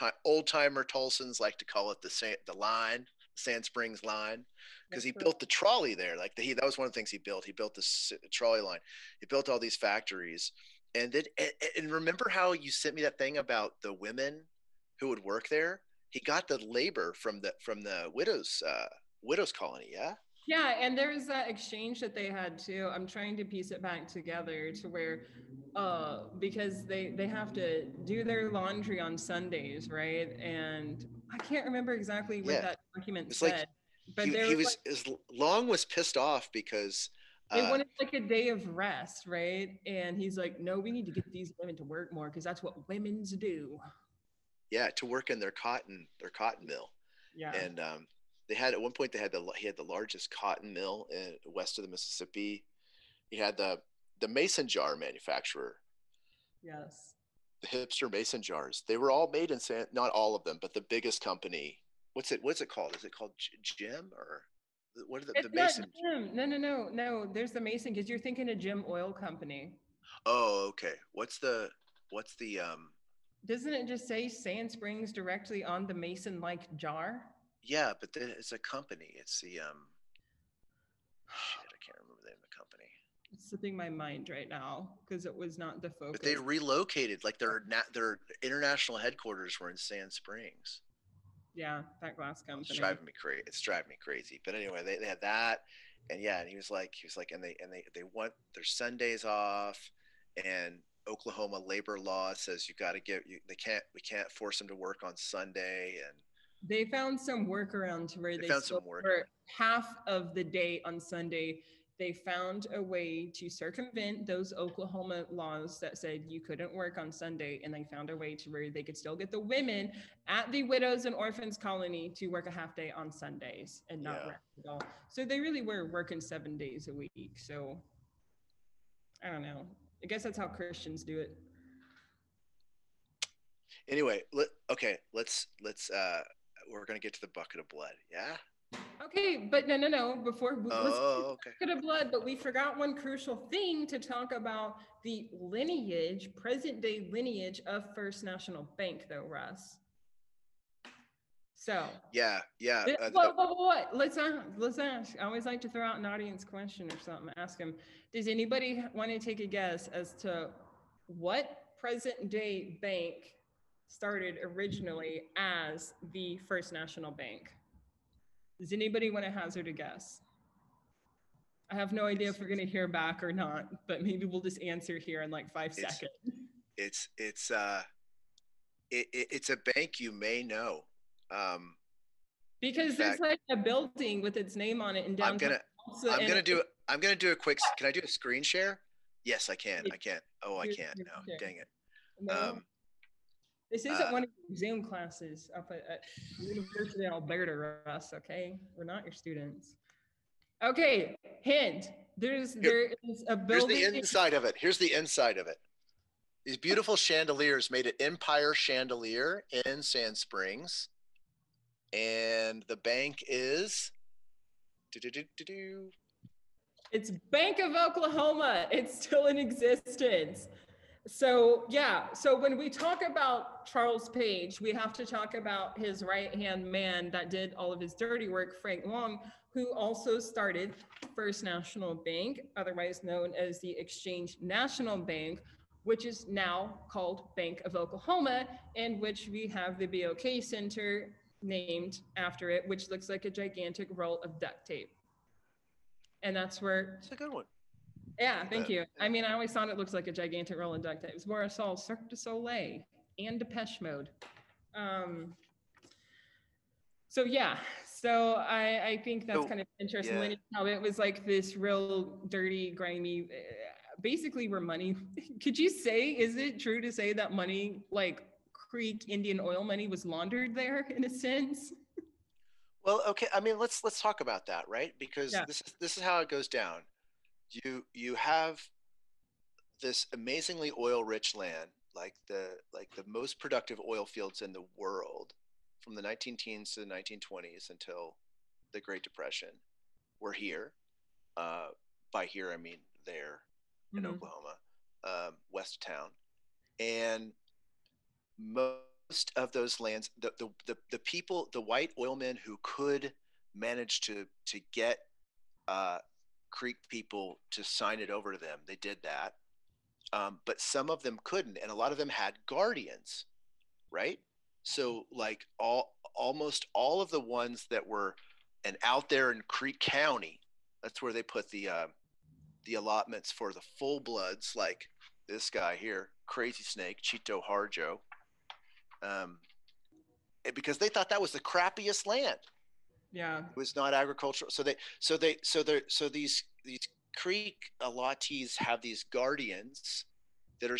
timer Tulsans like to call it the line, Sand Springs line, because he built the trolley there. Like that was one of the things he built. He built this trolley line. He built all these factories. And then, and remember how you sent me that thing about the women who would work there? He got the labor from the widows colony. Yeah. Yeah, and there was that exchange that they had too. I'm trying to piece it back together to where because they have to do their laundry on Sundays, right? And I can't remember exactly what that document said. Like, but he was Long was pissed off because they wanted like a day of rest, right? And he's like, no, we need to get these women to work more because that's what women's do. Yeah, to work in their cotton mill. Yeah. And they had at one point he had the largest cotton mill west of the Mississippi. He had the mason jar manufacturer. Yes. The hipster mason jars. They were all made in not all of them, but the biggest company. What's it called? Is it called Jim or what are the mason? No. There's the Mason because you're thinking of Jim Oil Company. Oh, okay. What's the Doesn't it just say Sand Springs directly on the mason-like jar? Yeah, but then it's a company. It's the I can't remember the name of the company. It's slipping my mind right now because it was not the focus. But they relocated, like their international headquarters were in Sand Springs. Yeah, that glass company. It's driving me crazy. But anyway, they had that, and yeah, and he was like, and they want their Sundays off, and Oklahoma labor law says we can't force them to work on Sunday, and they found some workaround to where they still work half of the day on Sunday. They found a way to circumvent those Oklahoma laws that said you couldn't work on Sunday, and they found a way to where they could still get the women at the widows and orphans colony to work a half day on Sundays and not rest at all. So they really were working 7 days a week. So I don't know. I guess that's how Christians do it. Anyway, let's we're gonna get to the bucket of blood. Yeah. Okay, but no. Before bucket of blood, but we forgot one crucial thing to talk about: the present day lineage of First National Bank, though, Russ. So yeah. What? Let's ask. I always like to throw out an audience question or something. Ask them. Does anybody want to take a guess as to what present day bank started originally as the First National Bank? Does anybody want to hazard a guess? I have no idea if we're going to hear back or not, but maybe we'll just answer here in like 5 seconds. It's a bank you may know. Because there's like a building with its name on it in downtown. I'm gonna do a quick. Can I do a screen share? Yes, I can. Oh, I can't. No, dang it. No. This isn't one of your Zoom classes up at University of Alberta, Russ, okay? We're not your students. Okay, hint. There is a building. Here's the inside of it. These beautiful chandeliers made at Empire Chandelier in Sand Springs. And the bank is... It's Bank of Oklahoma. It's still in existence. So when we talk about Charles Page, we have to talk about his right-hand man that did all of his dirty work, Frank Long, who also started First National Bank, otherwise known as the Exchange National Bank, which is now called Bank of Oklahoma, and which we have the BOK Center named after it, which looks like a gigantic roll of duct tape. And that's where... It's a good one. Yeah, thank you. I mean, I always thought it looks like a gigantic roll of duct tape. It was where I saw Cirque du Soleil and Depeche Mode. So I think that's kind of interesting. Yeah. How it was like this real dirty, grimy, basically where money, could you say, is it true to say that money, like Creek Indian oil money, was laundered there in a sense? Well, okay. I mean, let's talk about that, right? Because this is how it goes down. You have this amazingly oil-rich land, like the most productive oil fields in the world, from the 19 teens to the 1920s until the Great Depression, were here. By here, I mean there in Oklahoma, west of town. And most of those lands, the people, the white oilmen who could manage to get Creek people to sign it over to them, they did that. But some of them couldn't, and a lot of them had guardians, right? So like almost all of the ones that were, and out there in Creek County, that's where they put the allotments for the full bloods, like this guy here, Crazy Snake, Chito Harjo, because they thought that was the crappiest land. Yeah, it was not agricultural. So these Creek allottees have these guardians that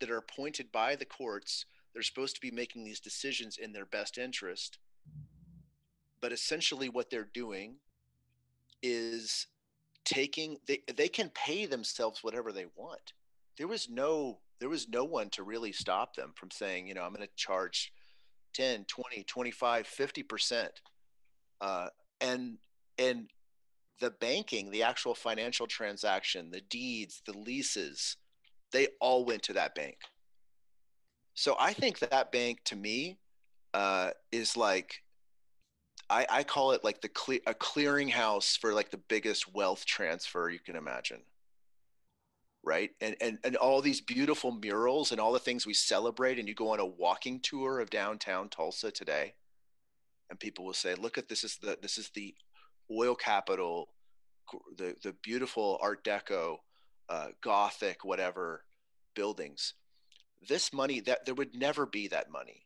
are appointed by the courts. They're supposed to be making these decisions in their best interest. But essentially what they're doing is they can pay themselves whatever they want. There was no one to really stop them from saying, I'm going to charge 10, 20, 25, 50%. And the banking, the actual financial transaction, the deeds, the leases, they all went to that bank. So I think that bank, to me, is like, I call it like a clearinghouse for like the biggest wealth transfer you can imagine. Right. And all these beautiful murals and all the things we celebrate, and you go on a walking tour of downtown Tulsa today, and people will say, look at this is the oil capital, the beautiful Art Deco, Gothic, whatever buildings. This money, that there would never be that money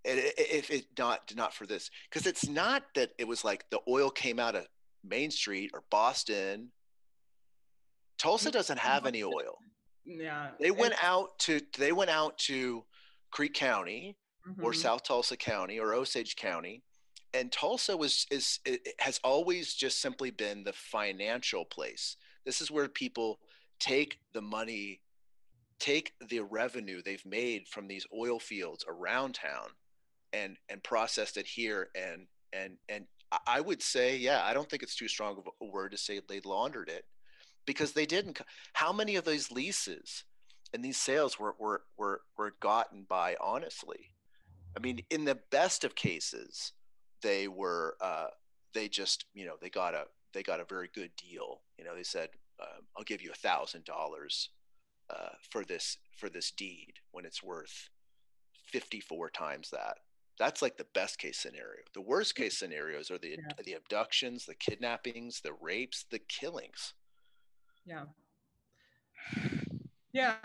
if it not for this, because it's not that it was like the oil came out of Main Street or Boston. Tulsa doesn't have any oil. Yeah, they went out to Creek County or South Tulsa County or Osage County, and Tulsa has always just simply been the financial place. This is where people take the money, take the revenue they've made from these oil fields around town, and processed it here. And I would say, yeah, I don't think it's too strong of a word to say they laundered it, because they didn't. How many of these leases and these sales were gotten by honestly? I mean, in the best of cases, they were they just they got a very good deal. They said, I'll give you $1,000 for this deed when it's worth 54 times that. That's like the best case scenario. The worst case scenarios are the abductions, the kidnappings, the rapes, the killings. Yeah. Yeah,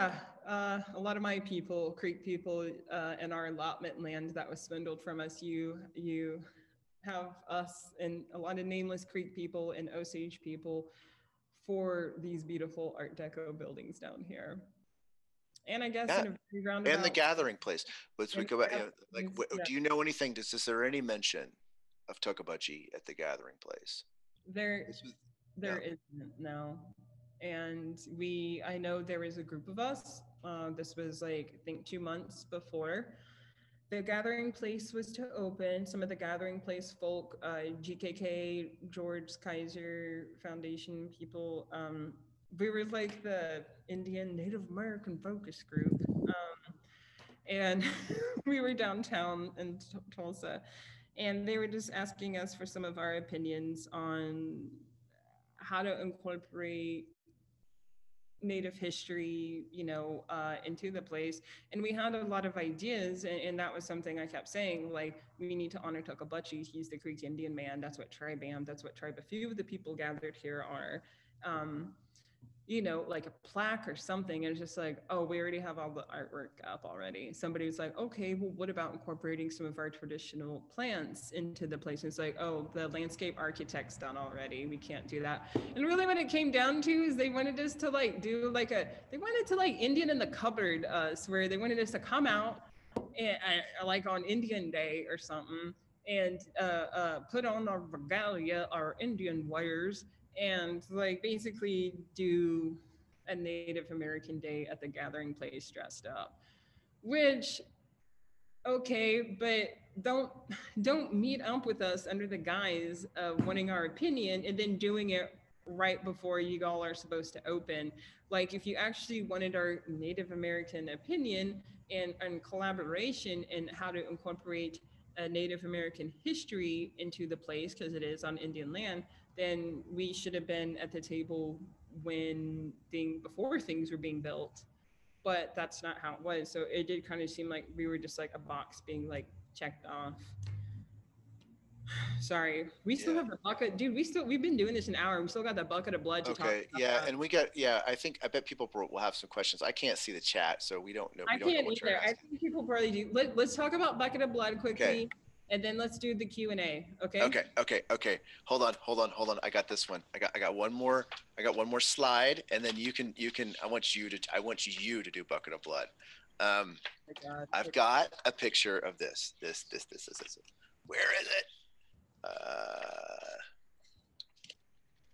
a lot of my people, Creek people, in our allotment land that was swindled from us, you have us and a lot of nameless Creek people and Osage people for these beautiful Art Deco buildings down here. And I guess in a very roundabout, and the gathering place. Let's we go back. Do you know anything? Is there any mention of Tokabachi at the gathering place? There isn't, no. And I know there was a group of us. This was like, I think 2 months before the gathering place was to open. Some of the gathering place folk, GKK, George Kaiser Foundation people, we were like the Indian Native American focus group. And we were downtown in Tulsa, and they were just asking us for some of our opinions on how to incorporate Native history, into the place. And we had a lot of ideas, and that was something I kept saying, like, we need to honor Tokabachi. He's the Creek Indian man. That's what tribe I am. That's what tribe a few of the people gathered here are. Like a plaque or something. And it's just like, oh, we already have all the artwork up already. Somebody was like, okay, well, what about incorporating some of our traditional plants into the place? And it's like, oh, the landscape architect's done already. We can't do that. And really what it came down to is they wanted us to they wanted to Indian in the cupboard us, where they wanted us to come out and like on Indian Day or something, and put on our regalia, our Indian wares, and basically do a Native American Day at the gathering place dressed up. Which, okay, but don't meet up with us under the guise of wanting our opinion and then doing it right before you all are supposed to open. Like if you actually wanted our Native American opinion and collaboration in how to incorporate a Native American history into the place, because it is on Indian land, then we should have been at the table before things were being built. But that's not how it was. So it did kind of seem like we were just like a box being like checked off. Sorry, we still Yeah. have the bucket, dude. We've been doing this an hour. We still got that bucket of blood to talk Okay. about. Yeah. And I bet people will have some questions. I can't see the chat, so we don't know. I We don't know can't what you're either. I asking. think people probably do. Let's talk about bucket of blood quickly, Okay. and then let's do the Q&A. Okay. Okay. Hold on. I got this one. I got one more. I got one more slide, and then you can. I want you to do bucket of blood. Oh my God. I've got a picture of this. This. Where is it?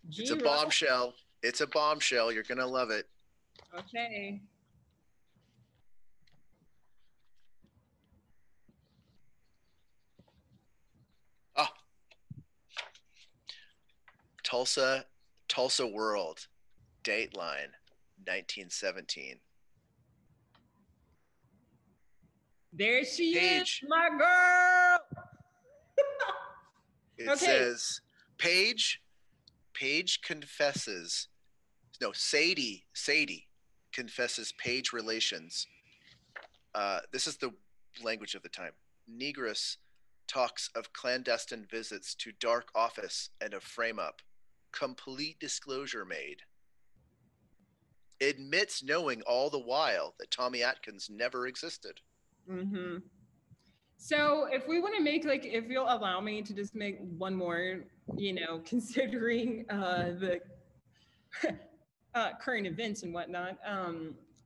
It's a G-Rock. bombshell. It's a bombshell. You're gonna love it. Okay. Oh, Tulsa World, Dateline, 1917. There she Paige. is, my girl. It Okay. says Paige confesses. No, Sadie confesses Paige relations. This is the language of the time. Negress talks of clandestine visits to dark office and a frame up. Complete disclosure made. Admits knowing all the while that Tommy Atkins never existed. Mm-hmm. So if we want to make, like, if you'll allow me to just make one more, considering the current events and whatnot,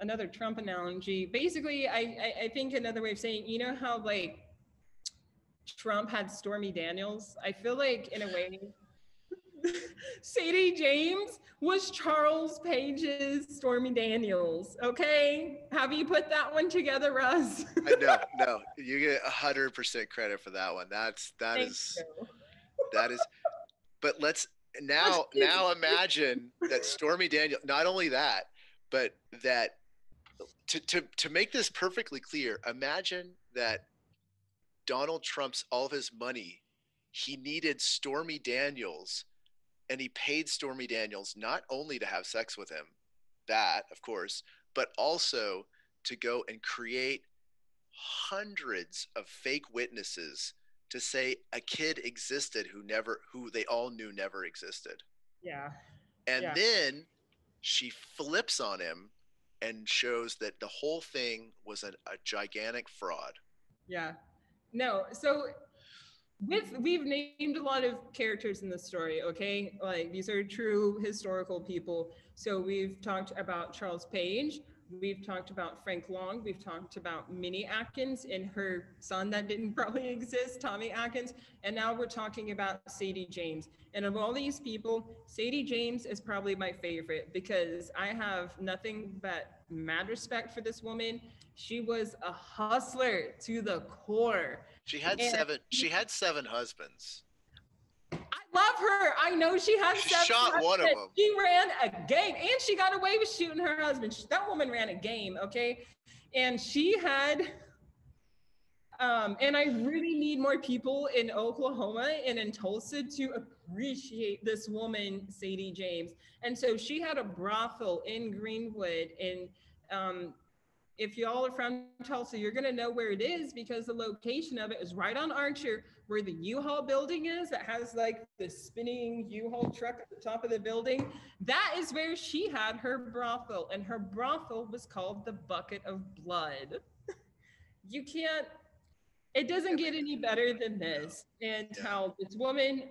another Trump analogy. Basically, I think another way of saying, how like Trump had Stormy Daniels. I feel like in a way, Sadie James was Charles Page's Stormy Daniels. Okay, have you put that one together, Russ? No, you get 100% credit for that one. That is. But let's now imagine that Stormy Daniels. Not only that, but that to make this perfectly clear, imagine that Donald Trump's all of his money, he needed Stormy Daniels. And he paid Stormy Daniels not only to have sex with him, that of course, but also to go and create hundreds of fake witnesses to say a kid existed who they all knew never existed. Yeah. And then she flips on him and shows that the whole thing was a gigantic fraud. Yeah. No, so we've named a lot of characters in the story, okay? Like these are true historical people. So we've talked about Charles Page, we've talked about Frank Long, we've talked about Minnie Atkins and her son that didn't probably exist, Tommy Atkins, and now we're talking about Sadie James. And of all these people, Sadie James is probably my favorite because I have nothing but mad respect for this woman. She was a hustler to the core. She had seven husbands. I love her. I know she had She seven shot husbands. one of them. She ran a game and she got away with shooting her husband. That woman ran a game, okay? And she had, and I really need more people in Oklahoma and in Tulsa to appreciate this woman, Sadie James. And so she had a brothel in Greenwood, and if y'all are from Tulsa, you're gonna know where it is because the location of it is right on Archer, where the U-Haul building is, that has like the spinning U-Haul truck at the top of the building. That is where she had her brothel, and her brothel was called the Bucket of Blood. You can't, it doesn't get any better than this. And how this woman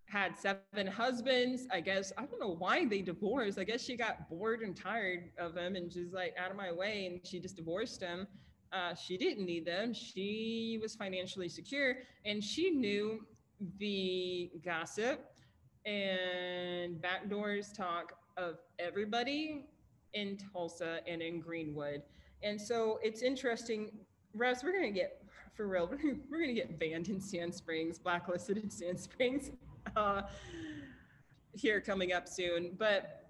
had 7 husbands. I guess, I don't know why they divorced. I guess she got bored and tired of them and just like, out of my way, and she just divorced them. She didn't need them. She was financially secure, and she knew the gossip and backdoors talk of everybody in Tulsa and in Greenwood. And so it's interesting, Russ, we're gonna get, for real, we're gonna get banned in Sand Springs, blacklisted in Sand Springs. here coming up soon. But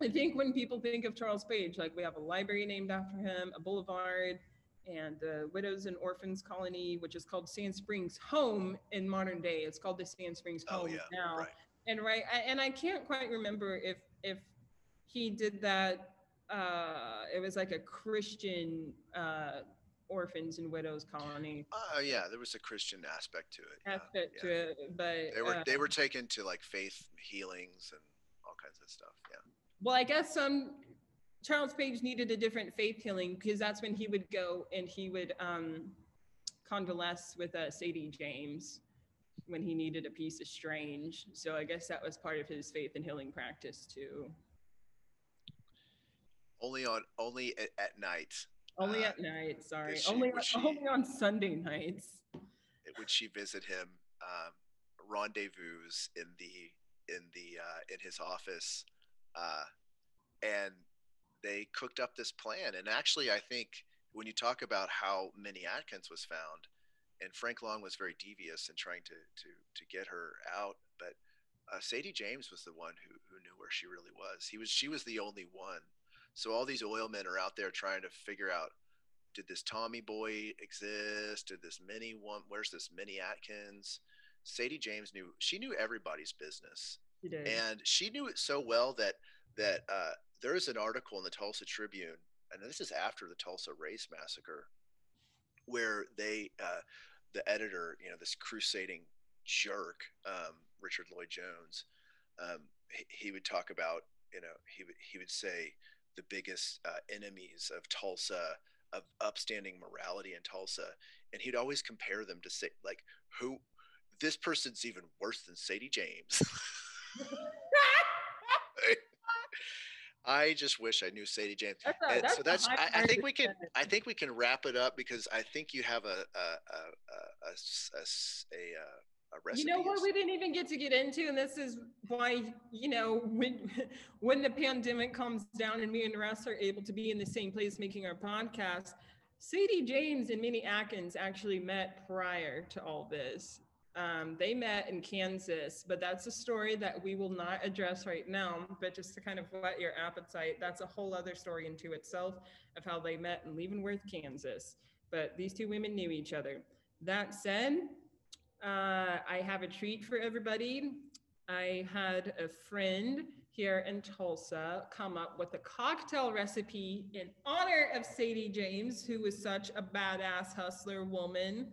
I think when people think of Charles Page, like we have a library named after him, a boulevard, and the Widows and Orphans Colony, which is called Sand Springs Home in modern day. It's called the Sand Springs Oh Home yeah, now. right. And and I can't quite remember if he did that. It was like a Christian orphans and widows colony Yeah, there was a Christian aspect to it. aspect Yeah, to it, but they were taken to like faith healings and all kinds of stuff. Yeah. well, I guess Charles Page needed a different faith healing because that's when he would go and he would convalesce with Sadie James when he needed a piece of strange. So I guess that was part of his faith and healing practice too. Only at night. Only at night, sorry. Only on Sunday nights. Would she visit him, rendezvous in his office, and they cooked up this plan. And actually, I think when you talk about how Minnie Atkins was found, and Frank Long was very devious in trying to get her out, but Sadie James was the one who knew where she really was. She was the only one. So all these oil men are out there trying to figure out, did this Tommy boy exist? Did this Minnie one? Where's this Minnie Atkins? Sadie James knew everybody's business. She did. And she knew it so well that there's an article in the Tulsa Tribune, and this is after the Tulsa Race Massacre, where the editor, this crusading jerk, Richard Lloyd Jones, he would talk about, he would say the biggest enemies of Tulsa, of upstanding morality in Tulsa, and he'd always compare them to say, like, who this person's even worse than Sadie James. I just wish I knew Sadie James. I think we can wrap it up because I think you have a recipe. You know what we didn't even get into, and this is why, when the pandemic comes down and me and Russ are able to be in the same place making our podcast, Sadie James and Minnie Atkins actually met prior to all this. They met in Kansas, but that's a story that we will not address right now. But just to kind of whet your appetite, that's a whole other story into itself of how they met in Leavenworth, Kansas. But these two women knew each other. That said, I have a treat for everybody. I had a friend here in Tulsa come up with a cocktail recipe in honor of Sadie James, who was such a badass hustler woman,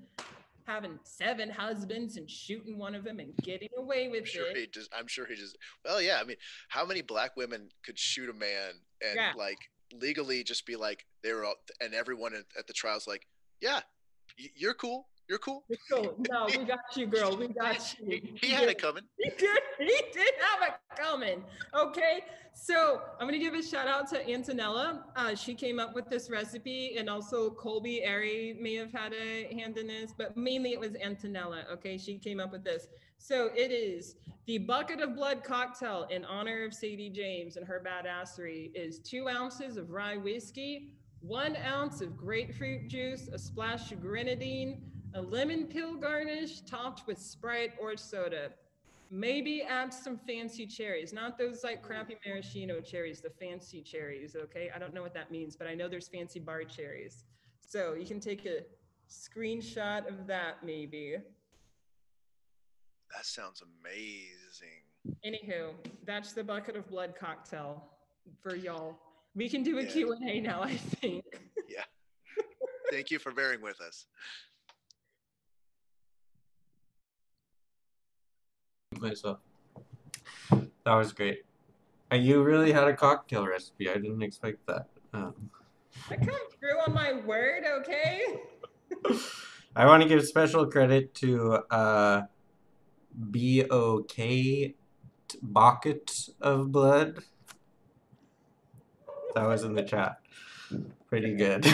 having 7 husbands and shooting one of them and getting away with it. I'm sure he just, well, yeah. I mean, how many black women could shoot a man and like legally just be like, they were all, and everyone at the trial's like, yeah, you're cool. You're cool. Cool. No, we got you, girl. We got you. He had it coming. He did have it coming. Okay. So I'm going to give a shout out to Antonella. She came up with this recipe, and also Colby Airy may have had a hand in this, but mainly it was Antonella. Okay. She came up with this. So it is the bucket of blood cocktail in honor of Sadie James and her badassery is 2 ounces of rye whiskey, 1 ounce of grapefruit juice, a splash of grenadine, a lemon peel garnish topped with Sprite or soda. Maybe add some fancy cherries, not those like crappy maraschino cherries, the fancy cherries, okay? I don't know what that means, but I know there's fancy bar cherries. So you can take a screenshot of that maybe. That sounds amazing. Anywho, that's the bucket of blood cocktail for y'all. We can do a Q&A now, I think. Yeah. Thank you for bearing with us. Myself. That was great. You really had a cocktail recipe. I didn't expect that. I come through on my word, okay? I want to give special credit to B.O.K. Bucket of Blood. That was in the chat. Pretty good.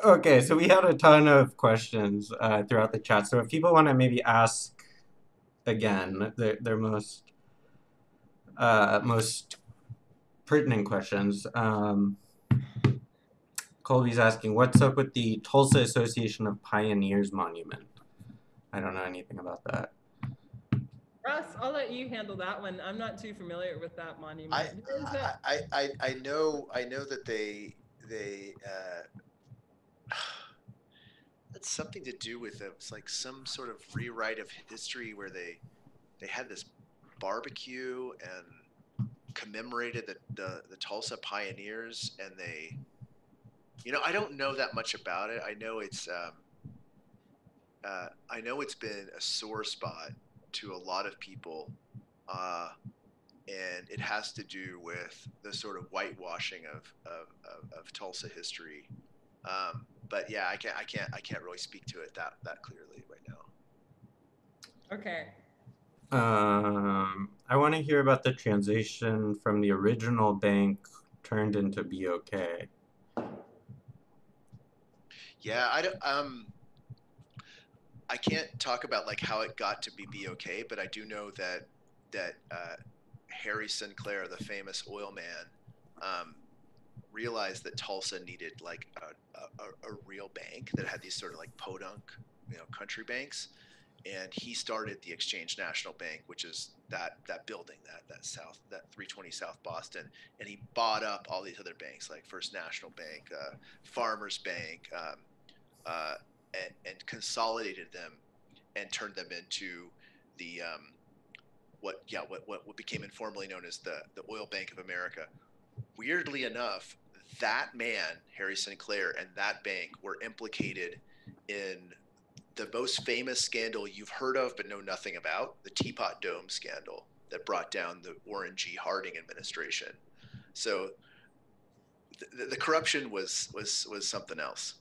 Okay, so we had a ton of questions throughout the chat. So if people want to maybe ask again their most pertinent questions, Colby's asking, what's up with the Tulsa Association of Pioneers Monument? I don't know anything about that. Russ, I'll let you handle that one. I'm not too familiar with that monument. I Is that I know that they it's something to do with it. It's like some sort of rewrite of history where they had this barbecue and commemorated the Tulsa pioneers, and they, I don't know that much about it. I know it's been a sore spot to a lot of people, and it has to do with the sort of whitewashing of Tulsa history. But yeah, I can't really speak to it that clearly right now. okay? I want to hear about the transition from the original bank turned into BOK. Yeah, I don't. I can't talk about like how it got to be BOK, but I do know that Harry Sinclair, the famous oil man, realized that Tulsa needed like a real bank that had these sort of like podunk, country banks, and he started the Exchange National Bank, which is that building that 320 South Boston, and he bought up all these other banks like First National Bank, Farmers Bank, and consolidated them and turned them into the what became informally known as the Oil Bank of America. Weirdly enough, that man, Harry Sinclair, and that bank were implicated in the most famous scandal you've heard of but know nothing about, the Teapot Dome scandal that brought down the Warren G. Harding administration. So the corruption was something else.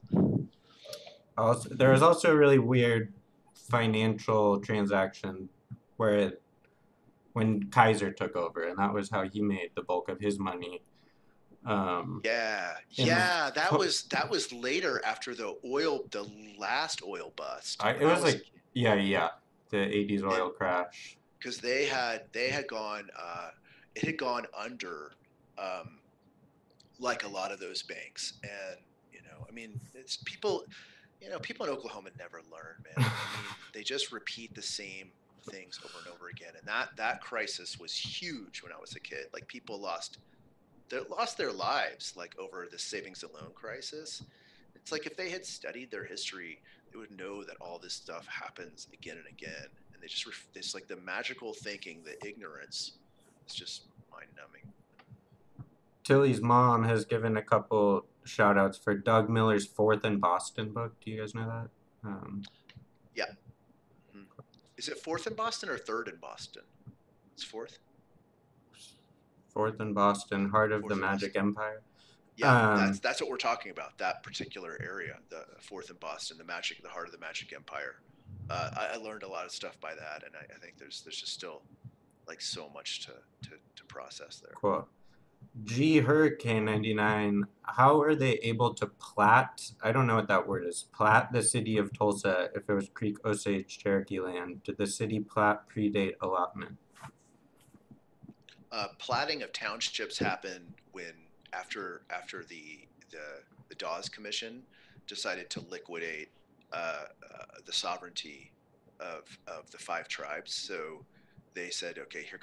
Also, there was also a really weird financial transaction when Kaiser took over, and that was how he made the bulk of his money. That was later after the last oil bust. It was like the 80s oil crash. Because they had gone it had gone under, like a lot of those banks, and it's people in Oklahoma never learn, man. They just repeat the same things over and over again, and that crisis was huge when I was a kid. Like people lost their lives like over the savings and loan crisis. It's like if they had studied their history, they would know that all this stuff happens again and again, and it's like the magical thinking, the ignorance is just mind-numbing. Tilly's mom has given a couple shout outs for Doug Miller's Fourth in Boston book. Do you guys know that? Yeah. Mm-hmm. Is it Fourth in Boston or Third in Boston? It's Fourth. Fourth in Boston, Heart of the Magic Empire. Yeah, that's what we're talking about. That particular area, the Fourth in Boston, the Heart of the Magic Empire. I learned a lot of stuff by that, and I think there's just still like so much to process there. Cool. G Hurricane 99. How are they able to plat? I don't know what that word is. Plat the city of Tulsa if it was Creek Osage Cherokee land. Did the city plat predate allotment? Platting of townships happened when after the Dawes Commission decided to liquidate the sovereignty of the 5 tribes. So they said, okay, you're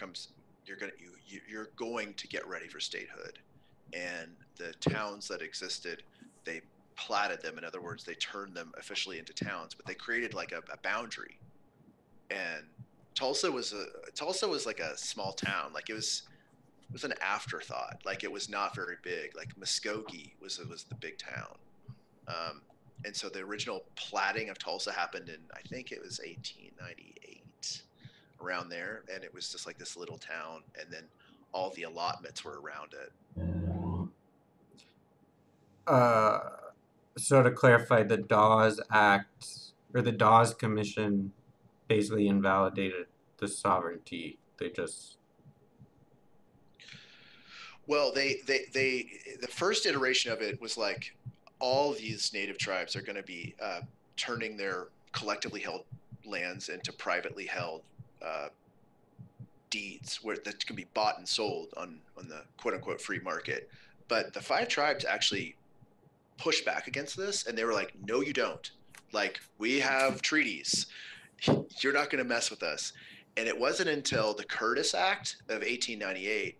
going to get ready for statehood, and the towns that existed, they platted them. In other words, they turned them officially into towns, but they created like a boundary. And Tulsa was like a small town. Like it was an afterthought. Like it was not very big. Like Mvskoke was the big town. And so the original platting of Tulsa happened in, I think it was 1898, around there, and it was just like this little town, and then all the allotments were around it. So to clarify, the Dawes Act or the Dawes Commission basically invalidated the sovereignty. Well, the first iteration of it was like all these native tribes are going to be turning their collectively held lands into privately held deeds that can be bought and sold on the quote unquote free market. But the 5 tribes actually pushed back against this, and they were like, no, you don't. Like, we have treaties, you're not going to mess with us. And it wasn't until the Curtis Act of 1898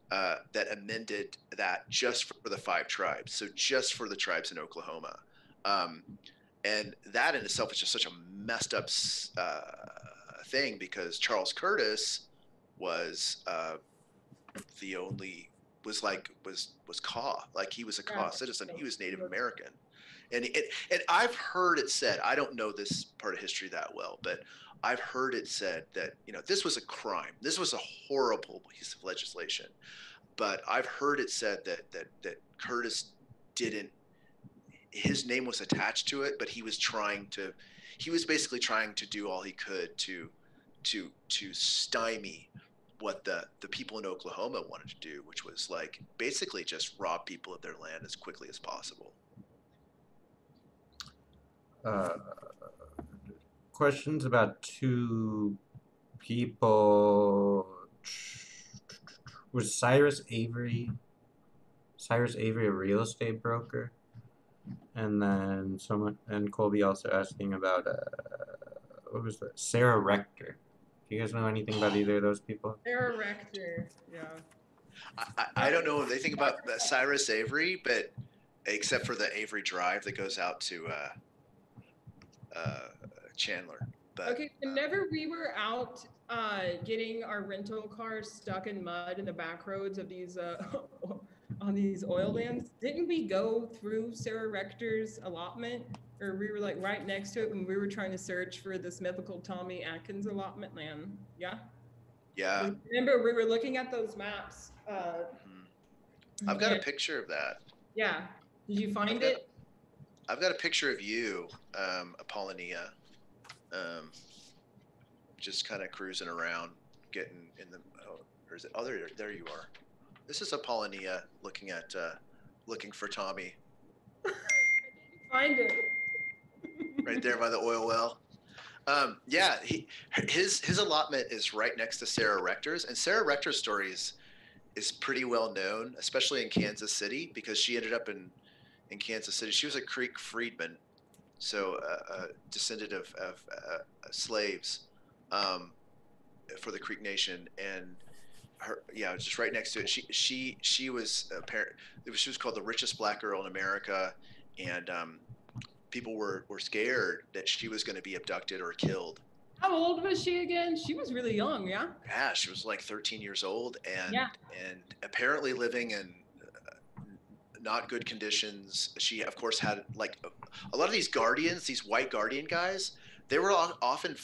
that amended that just for the 5 tribes. So just for the tribes in Oklahoma. And that in itself is just such a messed up thing, because Charles Curtis was the only was Kaw, like he was a Kaw citizen. He was Native American, and I've heard it said, I don't know this part of history that well, but I've heard it said that, you know, this was a crime, this was a horrible piece of legislation, but I've heard it said that Curtis didn't, his name was attached to it, but he was basically trying to do all he could to stymie what the people in Oklahoma wanted to do, which was like basically just rob people of their land as quickly as possible. Questions about 2 people. Was Cyrus Avery a real estate broker? And then Colby also asking about what was that? Sarah Rector. Do you guys know anything about either of those people? Sarah Rector, yeah. I don't know anything about Cyrus Avery, but except for the Avery Drive that goes out to Chandler. But, okay, whenever we were out getting our rental cars stuck in mud in the back roads of these on these oil lands, didn't we go through Sarah Rector's allotment? Or we were like right next to it when we were trying to search for this mythical Tommy Atkins allotment land. Yeah. Yeah. Remember, we were looking at those maps. I've got a picture of that. Yeah. Did you find it? I've got a picture of you, Apollonia, just kind of cruising around, getting in the. Oh, or is it? Oh, there you are. This is Apollonia looking for Tommy. Find it. Right there by the oil well. Yeah, his allotment is right next to Sarah Rector's, and Sarah Rector's story is pretty well known, especially in Kansas City, because she ended up in Kansas City. She was a Creek freedman, so a descendant of slaves for the Creek Nation, and just right next to it. She was she was called the richest black girl in America, and people were scared that she was going to be abducted or killed. How old was she again? She was really young, yeah? Yeah, she was like 13 years old, and apparently living in not good conditions. She, of course, had like a lot of these guardians, these white guardian guys, they were often,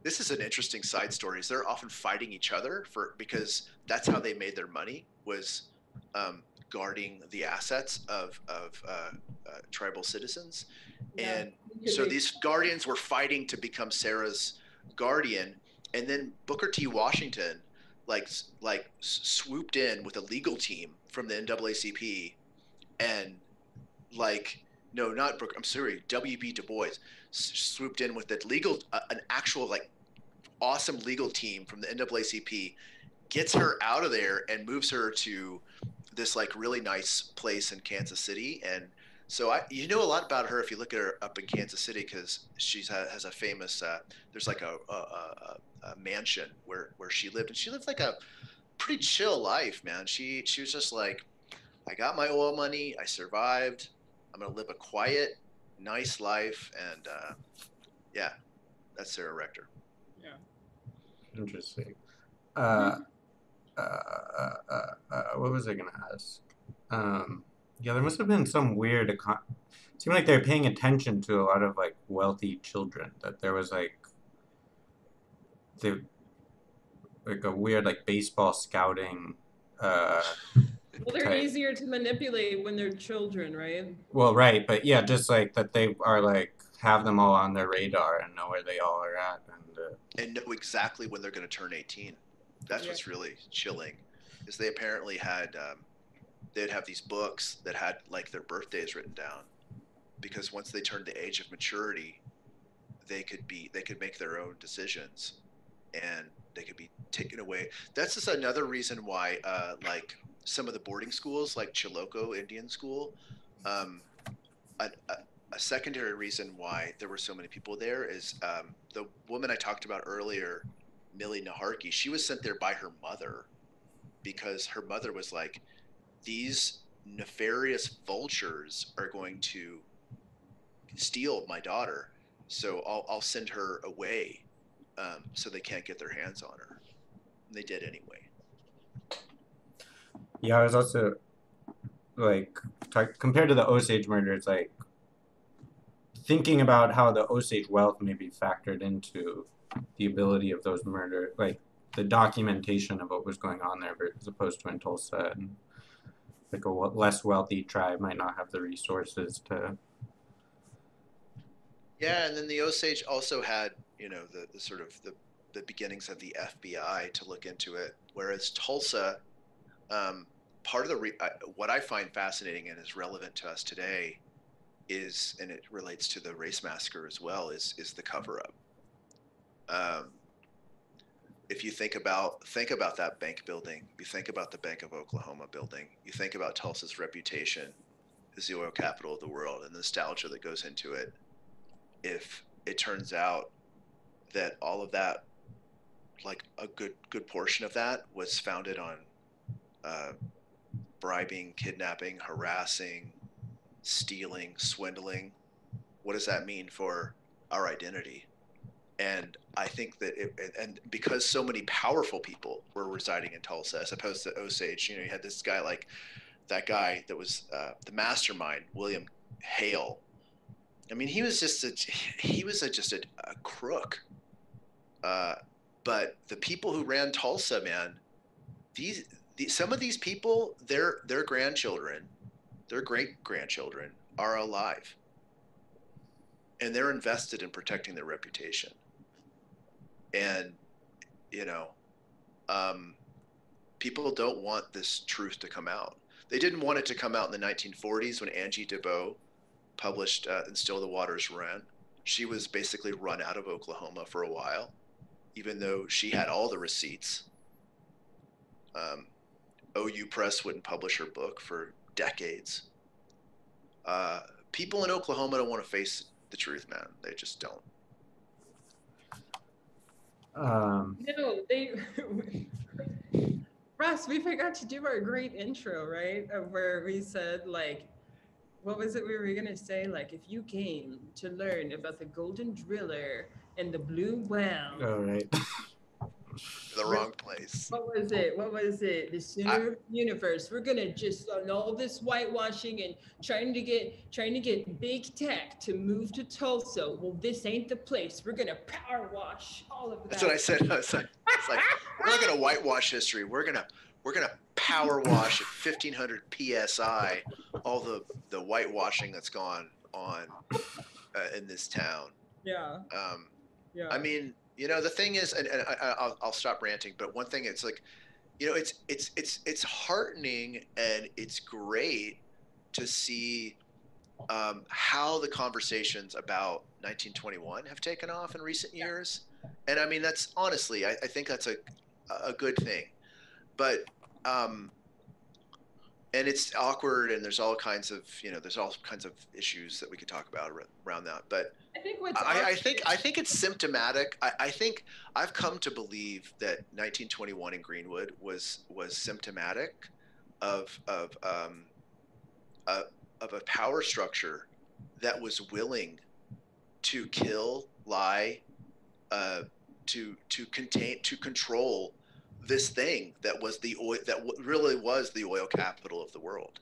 this is an interesting side story, is they're often fighting each other because that's how they made their money, was guarding the assets of tribal citizens. Yeah. And so these guardians were fighting to become Sarah's guardian, and then Booker T. Washington like swooped in with a legal team from the NAACP, and W.B. Du Bois swooped in with an actual awesome legal team from the NAACP, gets her out of there and moves her to this really nice place in Kansas City. And so you know a lot about her if you look at her up in Kansas City, because she has a famous there's a mansion where she lived, and she lived like a pretty chill life, man. She was just like, I got my oil money, I survived, I'm gonna live a quiet, nice life, and that's Sarah Rector. Yeah. Interesting. What was I gonna ask? There must have been some weird. It seemed like they were paying attention to a lot of wealthy children. That there was a weird baseball scouting. Well, they're easier to manipulate when they're children, right? Well, right, but yeah, just that they are have them all on their radar and know where they all are at, and know exactly when they're going to turn 18. That's what's really chilling, is they apparently had they'd have these books that had their birthdays written down, because once they turned the age of maturity, they could make their own decisions, and they could be taken away. That's just another reason why some of the boarding schools, like Chilocco Indian School, a secondary reason why there were so many people there is the woman I talked about earlier, Millie Naharki. She was sent there by her mother because her mother was like, these nefarious vultures are going to steal my daughter, so I'll send her away, so they can't get their hands on her. And they did anyway. Yeah, I was also like compared to the Osage murder, it's like thinking about how the Osage wealth may be factored into the ability of those murder, like the documentation of what was going on there, as opposed to in Tulsa, and like a less wealthy tribe might not have the resources to. Yeah, and then the Osage also had, the sort of the beginnings of the FBI to look into it, whereas Tulsa, part of what I find fascinating and is relevant to us today is, and it relates to the race massacre as well, is the cover-up. If you think about that bank building, you think about the Bank of Oklahoma building, you think about Tulsa's reputation as the oil capital of the world and the nostalgia that goes into it. If it turns out that all of that, like a good portion of that, was founded on bribing, kidnapping, harassing, stealing, swindling, what does that mean for our identity? And I think that and because so many powerful people were residing in Tulsa as opposed to Osage, you had this guy like that guy that was the mastermind, William Hale. I mean, he was just a crook. But the people who ran Tulsa, man, some of these people, their grandchildren, their great grandchildren are alive, and they're invested in protecting their reputation. And people don't want this truth to come out. They didn't want it to come out in the 1940s when Angie DeBow published And Still the Waters Run. She was basically run out of Oklahoma for a while, even though she had all the receipts. OU Press wouldn't publish her book for decades. People in Oklahoma don't want to face the truth, man. They just don't. No, they. Russ, we forgot to do our great intro, right? Of where we said, like, what was it we were gonna say? Like, if you came to learn about the golden driller and the blue well. Oh, right. The wrong place. What was it? The center of the universe. We're gonna just on all this whitewashing and trying to get big tech to move to Tulsa. Well, this ain't the place. We're gonna power wash all of that. That's what I said. It's like we're not gonna whitewash history. We're gonna power wash at 1500 psi all the whitewashing that's gone on in this town. Yeah. Yeah. I mean, the thing is, and I'll stop ranting, but one thing, it's like, it's heartening and it's great to see how the conversations about 1921 have taken off in recent years. And I mean, that's honestly, I think that's a good thing. But and it's awkward, and there's all kinds of issues that we could talk about around that. But I think it's symptomatic. I think I've come to believe that 1921 in Greenwood was symptomatic of a power structure that was willing to kill, lie, to control this thing that was really was the oil capital of the world.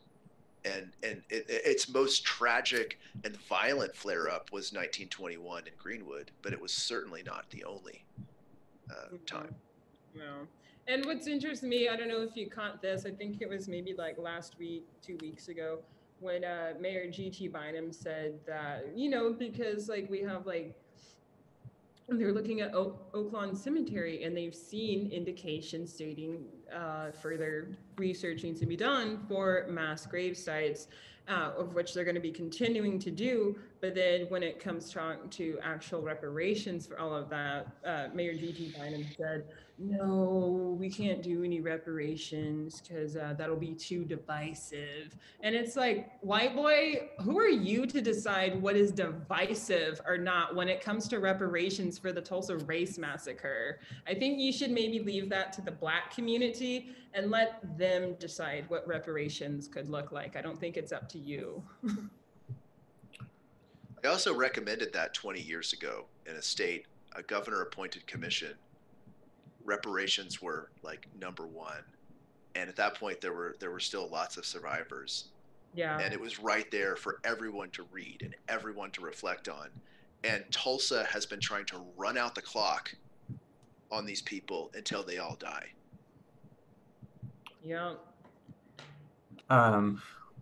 And its most tragic and violent flare-up was 1921 in Greenwood, but it was certainly not the only time. No. And what's interesting to me, I don't know if you caught this, I think it was maybe like last week, 2 weeks ago, when Mayor G.T. Bynum said that, because like we have like, they're looking at Oaklawn Cemetery, and they've seen indications stating further research needs to be done for mass grave sites, of which they're going to be continuing to do. But then when it comes to actual reparations for all of that, Mayor G.T. Bynum said, no, we can't do any reparations because that'll be too divisive. And it's like, white boy, who are you to decide what is divisive or not when it comes to reparations for the Tulsa race massacre? I think you should maybe leave that to the Black community and let them decide what reparations could look like. I don't think it's up to you. I also recommended that 20 years ago in a governor appointed commission. Reparations were like number one. And at that point there were still lots of survivors. Yeah. And it was right there for everyone to read and everyone to reflect on. And Tulsa has been trying to run out the clock on these people until they all die. Yeah.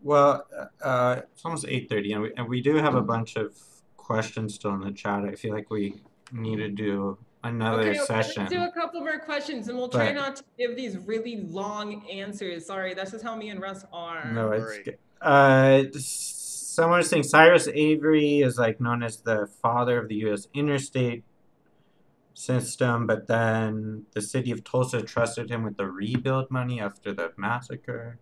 Well, it's almost 8:30, and we do have a bunch of questions still in the chat. I feel like we need to do another session. Let's do a couple more questions, and we'll try not to give these really long answers. Sorry, that's just how me and Russ are. No, it's good. Someone is saying Cyrus Avery is like known as the father of the U.S. interstate system, but then the city of Tulsa trusted him with the rebuild money after the massacre.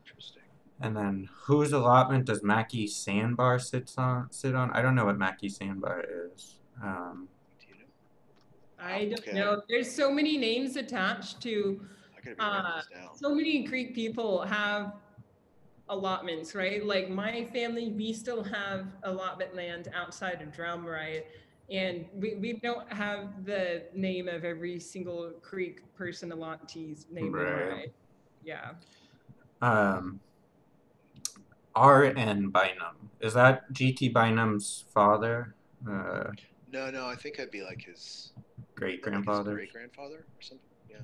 Interesting. And then whose allotment does Mackie Sandbar sit on? I don't know what Mackie Sandbar is. I don't know. There's so many names attached to. So many Creek people have allotments, right? Like my family, we still have allotment land outside of Drumright, and we don't have the name of every single Creek person allottee's name. Right. Yeah. R.N. Bynum. Is that G.T. Bynum's father? No, I think I'd be like his great-grandfather. Like great-grandfather or something, yeah.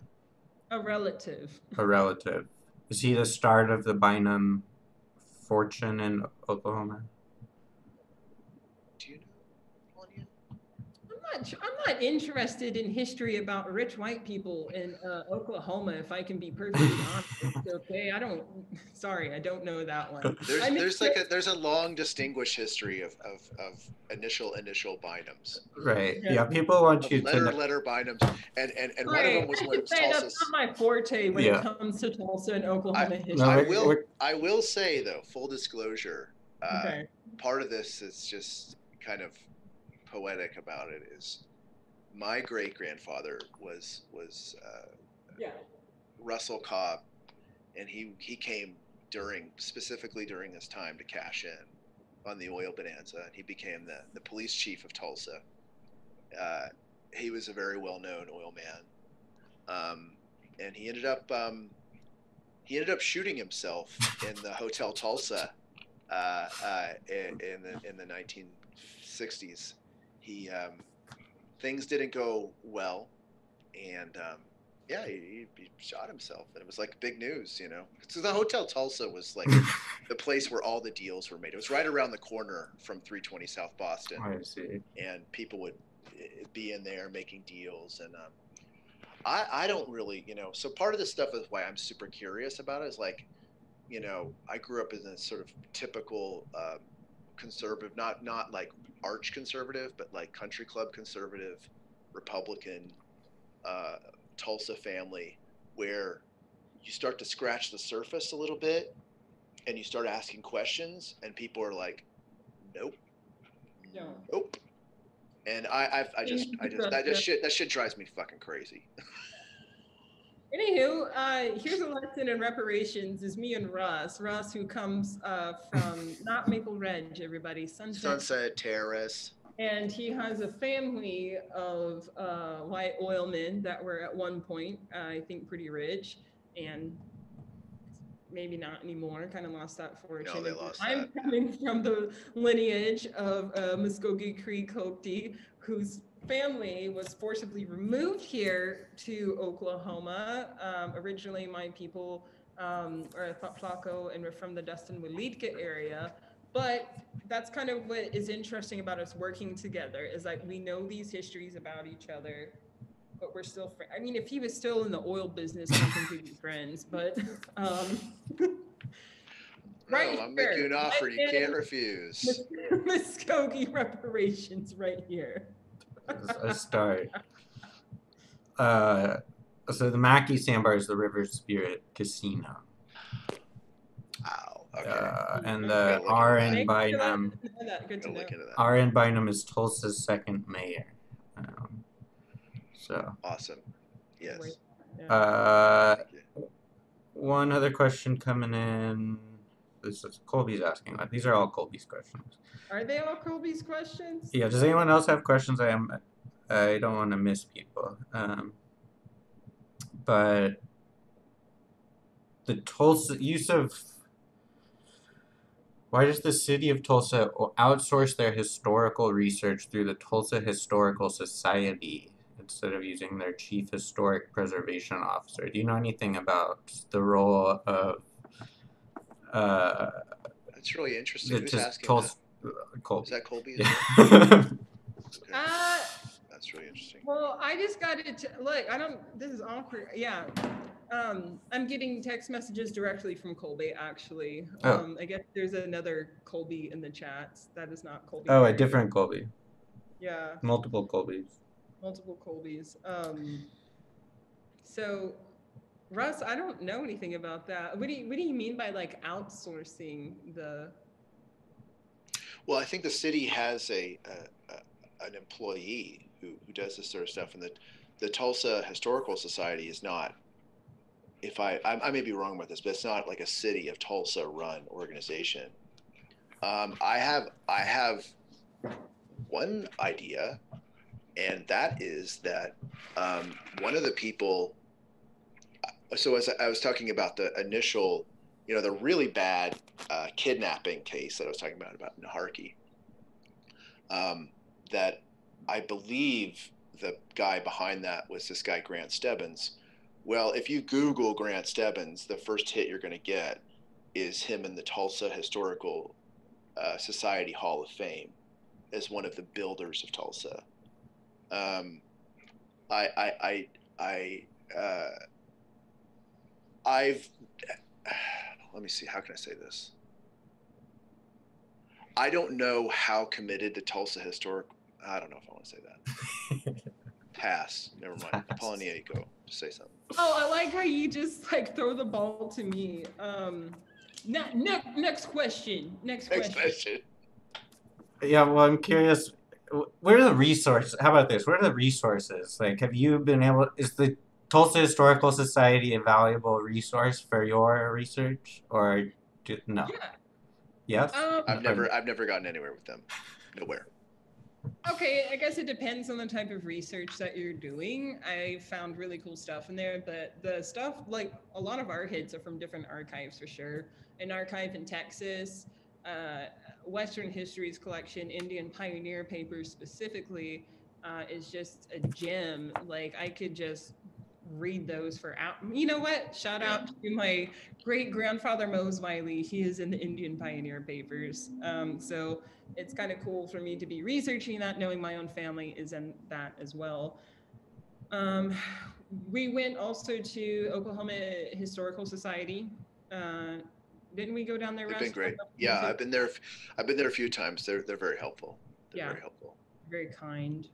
A relative. A relative. Is he the start of the Bynum fortune in Oklahoma? Do you know, Apollonia? I'm not interested in history about rich white people in Oklahoma, if I can be perfectly honest. Okay, I don't know that one. There's a long distinguished history of initial Bynums. Right. Yeah, people want you to letter Bynums, and one of them was when Tulsa. That's not my forte when it comes to Tulsa and Oklahoma history. I will say though, full disclosure, part of this is just kind of poetic about it is my great grandfather was Russell Cobb, and he came specifically during this time to cash in on the oil bonanza, and he became the police chief of Tulsa. He was a very well-known oil man, and he ended up shooting himself in the Hotel Tulsa in the 1960s. Things didn't go well, and he shot himself, and it was like big news, you know. So the Hotel Tulsa was like the place where all the deals were made. It was right around the corner from 320 South Boston. I see. And people would be in there making deals, and I don't really, you know. So part of the stuff is why I'm super curious about it is like, you know, I grew up in a sort of typical conservative, not like arch conservative, but like country club conservative, Republican, Tulsa family, where you start to scratch the surface a little bit and you start asking questions and people are like, nope. And that shit drives me fucking crazy. Anywho, here's a lesson in reparations is me and Russ, who comes from not Maple Ridge, everybody, Sunset Terrace. And he has a family of white oilmen that were at one point, I think, pretty rich, and maybe not anymore, kind of lost that fortune. No, they lost I'm coming from the lineage of Mvskoke Creek Hokie, whose family was forcibly removed here to Oklahoma. Originally, my people are Flaco and we're from the Dustin Waletka area. But that's kind of what is interesting about us working together is like we know these histories about each other, but we're still friends. I mean, if he was still in the oil business, I don't think we'd be friends. But right, I'll make you an offer you can't refuse. Mvskoke reparations right here. A start. So the Mackie Sandbar is the River Spirit Casino. Wow. Okay. And Gotta the look into RN that. Bynum. Good to Gotta know. look into that. RN Bynum is Tulsa's second mayor. So. Awesome. Yes. Right. Yeah. Thank you. One other question coming in. This is Colby's asking. These are all Colby's questions. Are they all Colby's questions? Yeah. Does anyone else have questions? I don't want to miss people. But the Tulsa use of. Why does the city of Tulsa outsource their historical research through the Tulsa Historical Society instead of using their chief historic preservation officer? Do you know anything about the role of That's really interesting. Who's asking Tulsa? that? Is that Colby? Yeah. Okay. That's really interesting. Well, I just got it. Look, this is awkward. Yeah. I'm getting text messages directly from Colby, actually. Oh. I guess there's another Colby in the chats. That is not Colby. Oh, a different Colby. Yeah. Multiple Colbys. Multiple Colbys. So, Russ, I don't know anything about that. What do you mean by like outsourcing the? Well, I think the city has an employee who does this sort of stuff, and the Tulsa Historical Society is not. If I may be wrong about this, but it's not like a city of Tulsa run organization. I have one idea, and that is that one of the people. So as I was talking about the initial, the really bad kidnapping case that I was talking about Naharki, that I believe the guy behind that was this guy Grant Stebbins. Well, if you Google Grant Stebbins, the first hit you're going to get is him in the Tulsa Historical Society Hall of Fame as one of the builders of Tulsa. Let me see, how can I say this? I don't know how committed the Tulsa I don't know if I want to say that. Pass. Never mind. Apollonia, you go. Just say something. Oh, I like how you just like throw the ball to me. Next question. Next question. Yeah, well, I'm curious. Where are the resources? How about this? Where are the resources? Like, have you been able? Is the Tulsa Historical Society a valuable resource for your research, or no? Yeah. Yes. I've never gotten anywhere with them. Nowhere. Okay, I guess it depends on the type of research that you're doing. I found really cool stuff in there, but the stuff, like a lot of our hits are from different archives for sure. An archive in Texas, Western Histories collection, Indian Pioneer Papers specifically, is just a gem. Like I could just read those for out. You know what? Shout out to my great grandfather Mose Wiley. He is in the Indian Pioneer Papers. So it's kind of cool for me to be researching that, knowing my own family is in that as well. We went also to Oklahoma Historical Society. Didn't we go down there? They've been great. Yeah, I've been there a few times. They're very helpful. They're very helpful. Very kind.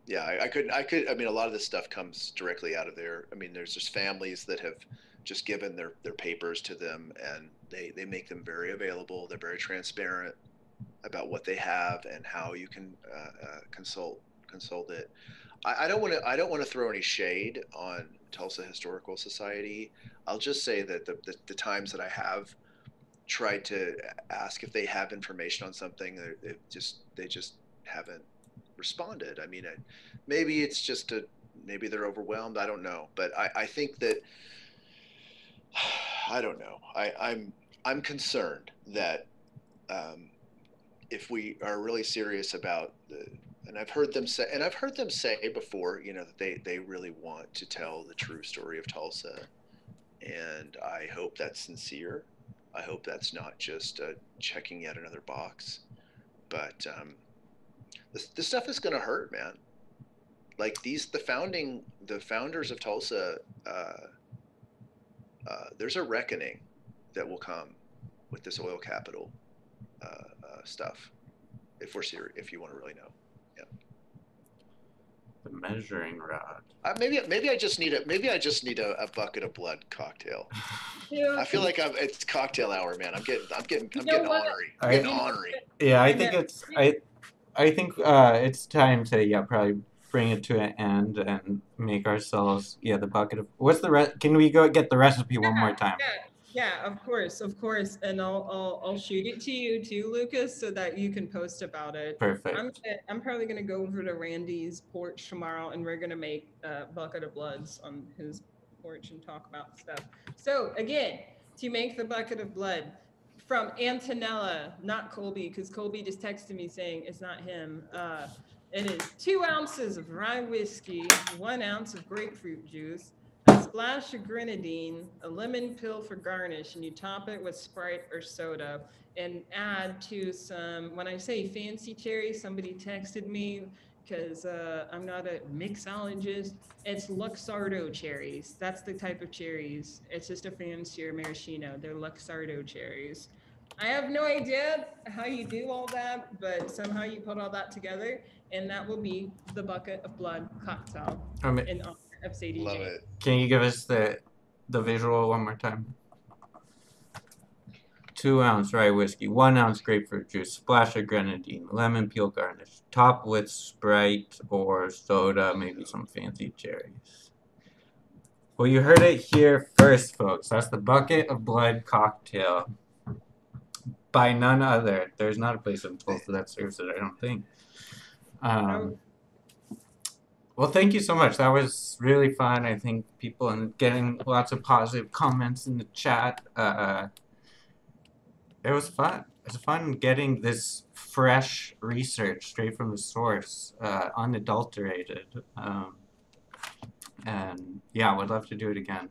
Yeah, I could. I mean, a lot of this stuff comes directly out of there. I mean, there's just families that have just given their papers to them, and they make them very available. They're very transparent about what they have and how you can consult it. I don't want to throw any shade on Tulsa Historical Society. I'll just say that the times that I have tried to ask if they have information on something, they just haven't responded. I mean, maybe it's just maybe they're overwhelmed. I don't know, but I think that I don't know. I'm concerned that if we are really serious about and I've heard them say before, that they really want to tell the true story of Tulsa, and I hope that's sincere. I hope that's not just checking yet another box, but this stuff is going to hurt, man. Like the founders of Tulsa, there's a reckoning that will come with this oil capital stuff. If we're serious, if you want to really know. The measuring rod. Maybe I just need a bucket of blood cocktail. Yeah. I feel like it's cocktail hour, man. I'm getting what? ornery. I'm getting ornery. Yeah, I think it's time to probably bring it to an end and make ourselves the bucket of what's the can we go get the recipe one more time? Yeah, of course, and I'll shoot it to you too, Lucas, so that you can post about it. Perfect. I'm probably gonna go over to Randy's porch tomorrow, and we're gonna make a bucket of bloods on his porch and talk about stuff. So again, to make the bucket of blood from Antonella, not Colby, because Colby just texted me saying it's not him. It is 2 ounces of rye whiskey, 1 ounce of grapefruit juice, a splash of grenadine, a lemon peel for garnish, and you top it with Sprite or soda and add to some, when I say fancy cherries, somebody texted me because I'm not a mixologist. It's Luxardo cherries. That's the type of cherries. It's just a fancier maraschino. They're Luxardo cherries. I have no idea how you do all that, but somehow you put all that together, and that will be the bucket of blood cocktail in honor of Sadie Love Jane. it. Can you give us the visual one more time? 2 ounce rye whiskey, 1 ounce grapefruit juice, splash of grenadine, lemon peel garnish, top with Sprite or soda, maybe some fancy cherries. Well, you heard it here first, folks. That's the bucket of blood cocktail by none other. There's not a place in Tulsa that serves it, I don't think. Well, thank you so much. That was really fun. I think people and getting lots of positive comments in the chat. It was fun. It's fun getting this fresh research straight from the source, unadulterated. And yeah, would love to do it again.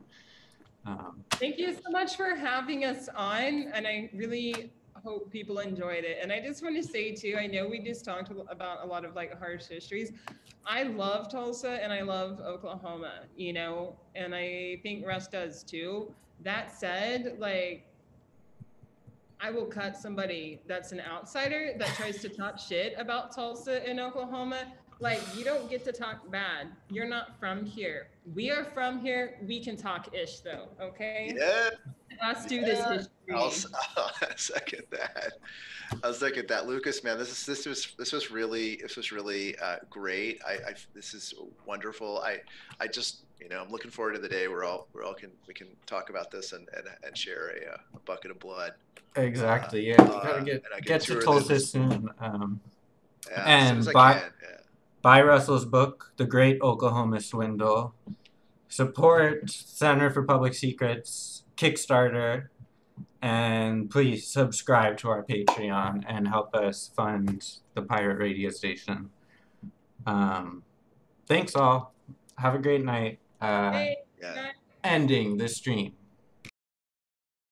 Thank you so much for having us on, and I really hope people enjoyed it. And I just want to say too, I know we just talked about a lot of like harsh histories. I love Tulsa and I love Oklahoma, and I think Russ does too. That said, like, I will cut somebody that's an outsider that tries to talk shit about Tulsa and Oklahoma. Like, you don't get to talk bad. You're not from here. We are from here. We can talk ish though, okay? Yeah. Let's do this history. I'll second that. Lucas, man, this was really great. This is wonderful. I just I'm looking forward to the day where we can talk about this and share a bucket of blood. Exactly. Yeah, you gotta get to Tulsa soon. As soon as I can. Yeah. Buy Russell's book, The Great Oklahoma Swindle. Support Center for Public Secrets, Kickstarter, and please subscribe to our Patreon and help us fund the pirate radio station. Thanks all. Have a great night. Ending the stream.